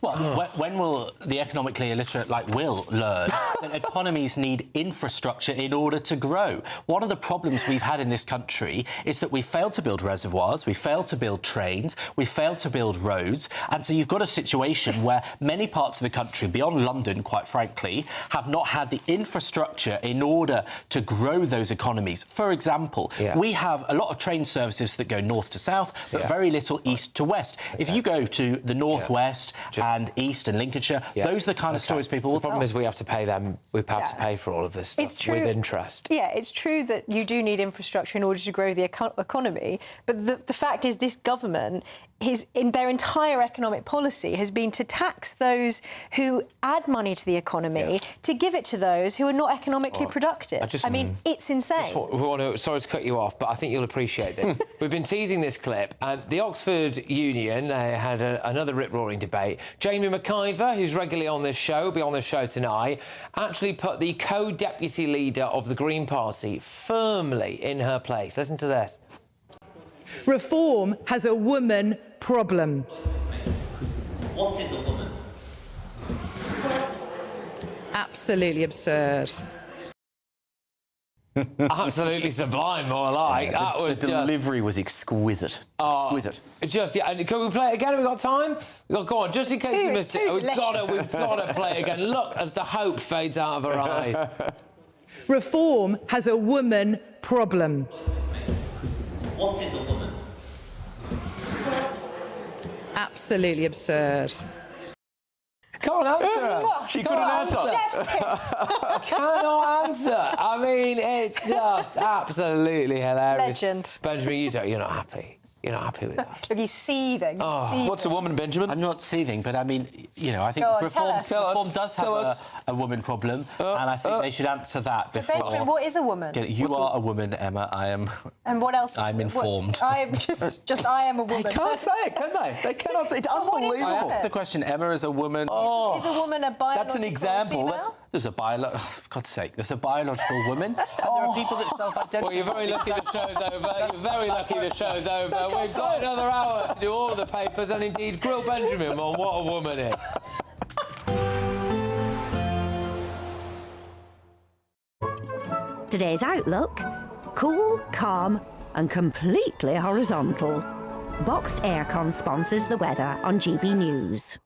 Well, when will the economically illiterate like Will learn that economies need infrastructure in order to grow? One of the problems we've had in this country is that we failed to build reservoirs, we failed to build trains, we failed to build roads, and so you've got a situation where many parts of the country, beyond London, quite frankly, have not had the infrastructure in order to grow those economies. For example, we have a lot of train services that go north to south, but very little east to west. If you go to the northwest and east and Lincolnshire, those are the kind of stories people will tell. The problem is we have to pay them. We have to pay for all of this stuff with interest. Yeah, it's true that you do need infrastructure in order to grow the economy, but the fact is this government in their entire economic policy has been to tax those who add money to the economy, to give it to those who are not economically productive. I mean, it's insane. Sorry to cut you off, but I think you'll appreciate this. We've been teasing this clip, and the Oxford Union had another rip-roaring debate. Jamie McIver, who's regularly on this show, will be on this show tonight, actually put the co-deputy leader of the Green Party firmly in her place. Listen to this. Reform has a woman problem. What is a woman? Absolutely absurd. Absolutely sublime, more like. That was the delivery was exquisite. Exquisite. Can we play it again? Have we got time? Go on, just in case you missed it. We've got to play it again. Look as the hope fades out of her eye. Reform has a woman problem. What is a woman? Absolutely absurd. Come on, answer her. She couldn't answer. Chef's kiss. Cannot answer. I mean, it's just absolutely hilarious. Legend. Benjamin, you're not happy. You're not happy with that. Look, he's seething. Seething. What's a woman, Benjamin? I'm not seething, but I mean, I think Go on, reform does have a woman problem, and I think they should answer that before. Benjamin, what is a woman? You are a woman, Emma. I am. And what else? I'm informed. I am just I am a woman. They can't say it, can they? They cannot say it. It's unbelievable. I asked the question, Emma is a woman. Is a woman a biological That's an example. female? There's a for God's sake, there's a biological woman, and there are people that self-identify. Well, you're very lucky the show's over. You're very lucky the show's over. We've got another hour to do all the papers and indeed grill Benjamin on what a woman is. Today's outlook: cool, calm and completely horizontal. Boxed aircon sponsors the weather on GB News.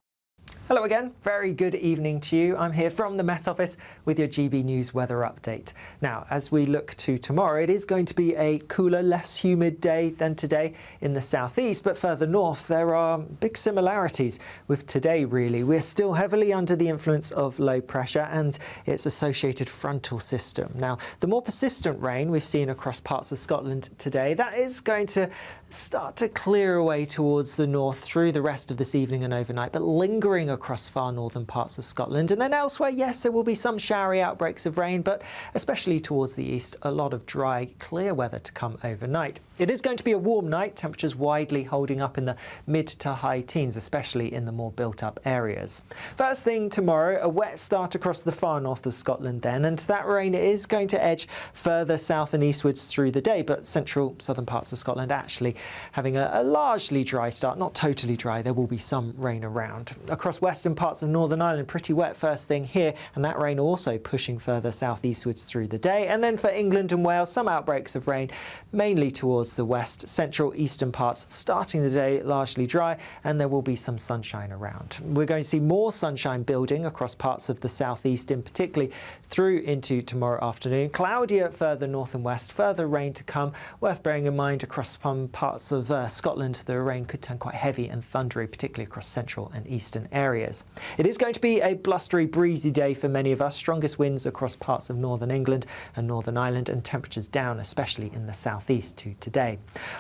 Hello again, very good evening to you. I'm here from the Met Office with your GB News weather update. Now, as we look to tomorrow, it is going to be a cooler, less humid day than today in the southeast, but further north there are big similarities with today, really. We're still heavily under the influence of low pressure and its associated frontal system. Now, the more persistent rain we've seen across parts of Scotland today, that is going to start to clear away towards the north through the rest of this evening and overnight, but lingering across far northern parts of Scotland. And then elsewhere, yes, there will be some showery outbreaks of rain, but especially towards the east, a lot of dry, clear weather to come overnight. It is going to be a warm night, temperatures widely holding up in the mid to high teens, especially in the more built-up areas. First thing tomorrow, a wet start across the far north of Scotland then, and that rain is going to edge further south and eastwards through the day, but central southern parts of Scotland actually having a largely dry start, not totally dry. There will be some rain around. Across western parts of Northern Ireland, pretty wet first thing here, and that rain also pushing further southeastwards through the day. And then for England and Wales, some outbreaks of rain, mainly towards the west, central eastern parts, starting the day largely dry, and there will be some sunshine around. We're going to see more sunshine building across parts of the southeast, in particularly through into tomorrow afternoon. Cloudier further north and west, further rain to come. Worth bearing in mind across some parts of Scotland, the rain could turn quite heavy and thundery, particularly across central and eastern areas. It is going to be a blustery, breezy day for many of us. Strongest winds across parts of northern England and Northern Ireland, and temperatures down, especially in the southeast to today.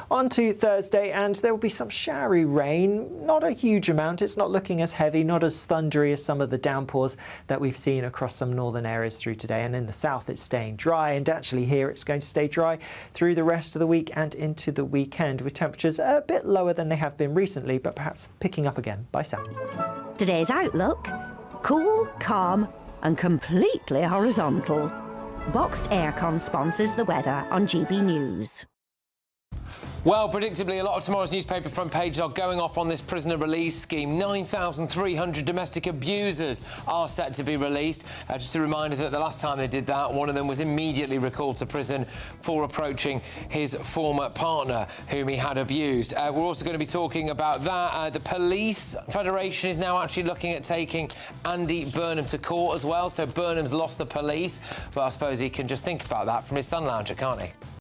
On to Thursday, and there will be some showery rain, not a huge amount. It's not looking as heavy, not as thundery as some of the downpours that we've seen across some northern areas through today. And in the south, it's staying dry, and actually here it's going to stay dry through the rest of the week and into the weekend, with temperatures a bit lower than they have been recently, but perhaps picking up again by Saturday. Today's outlook: cool, calm and completely horizontal. Boxed aircon sponsors the weather on GB News. Well, predictably, a lot of tomorrow's newspaper front pages are going off on this prisoner release scheme. 9,300 domestic abusers are set to be released. Just a reminder that the last time they did that, one of them was immediately recalled to prison for approaching his former partner, whom he had abused. We're also going to be talking about that. The Police Federation is now actually looking at taking Andy Burnham to court as well. So Burnham's lost the police, but I suppose he can just think about that from his sun lounger, can't he?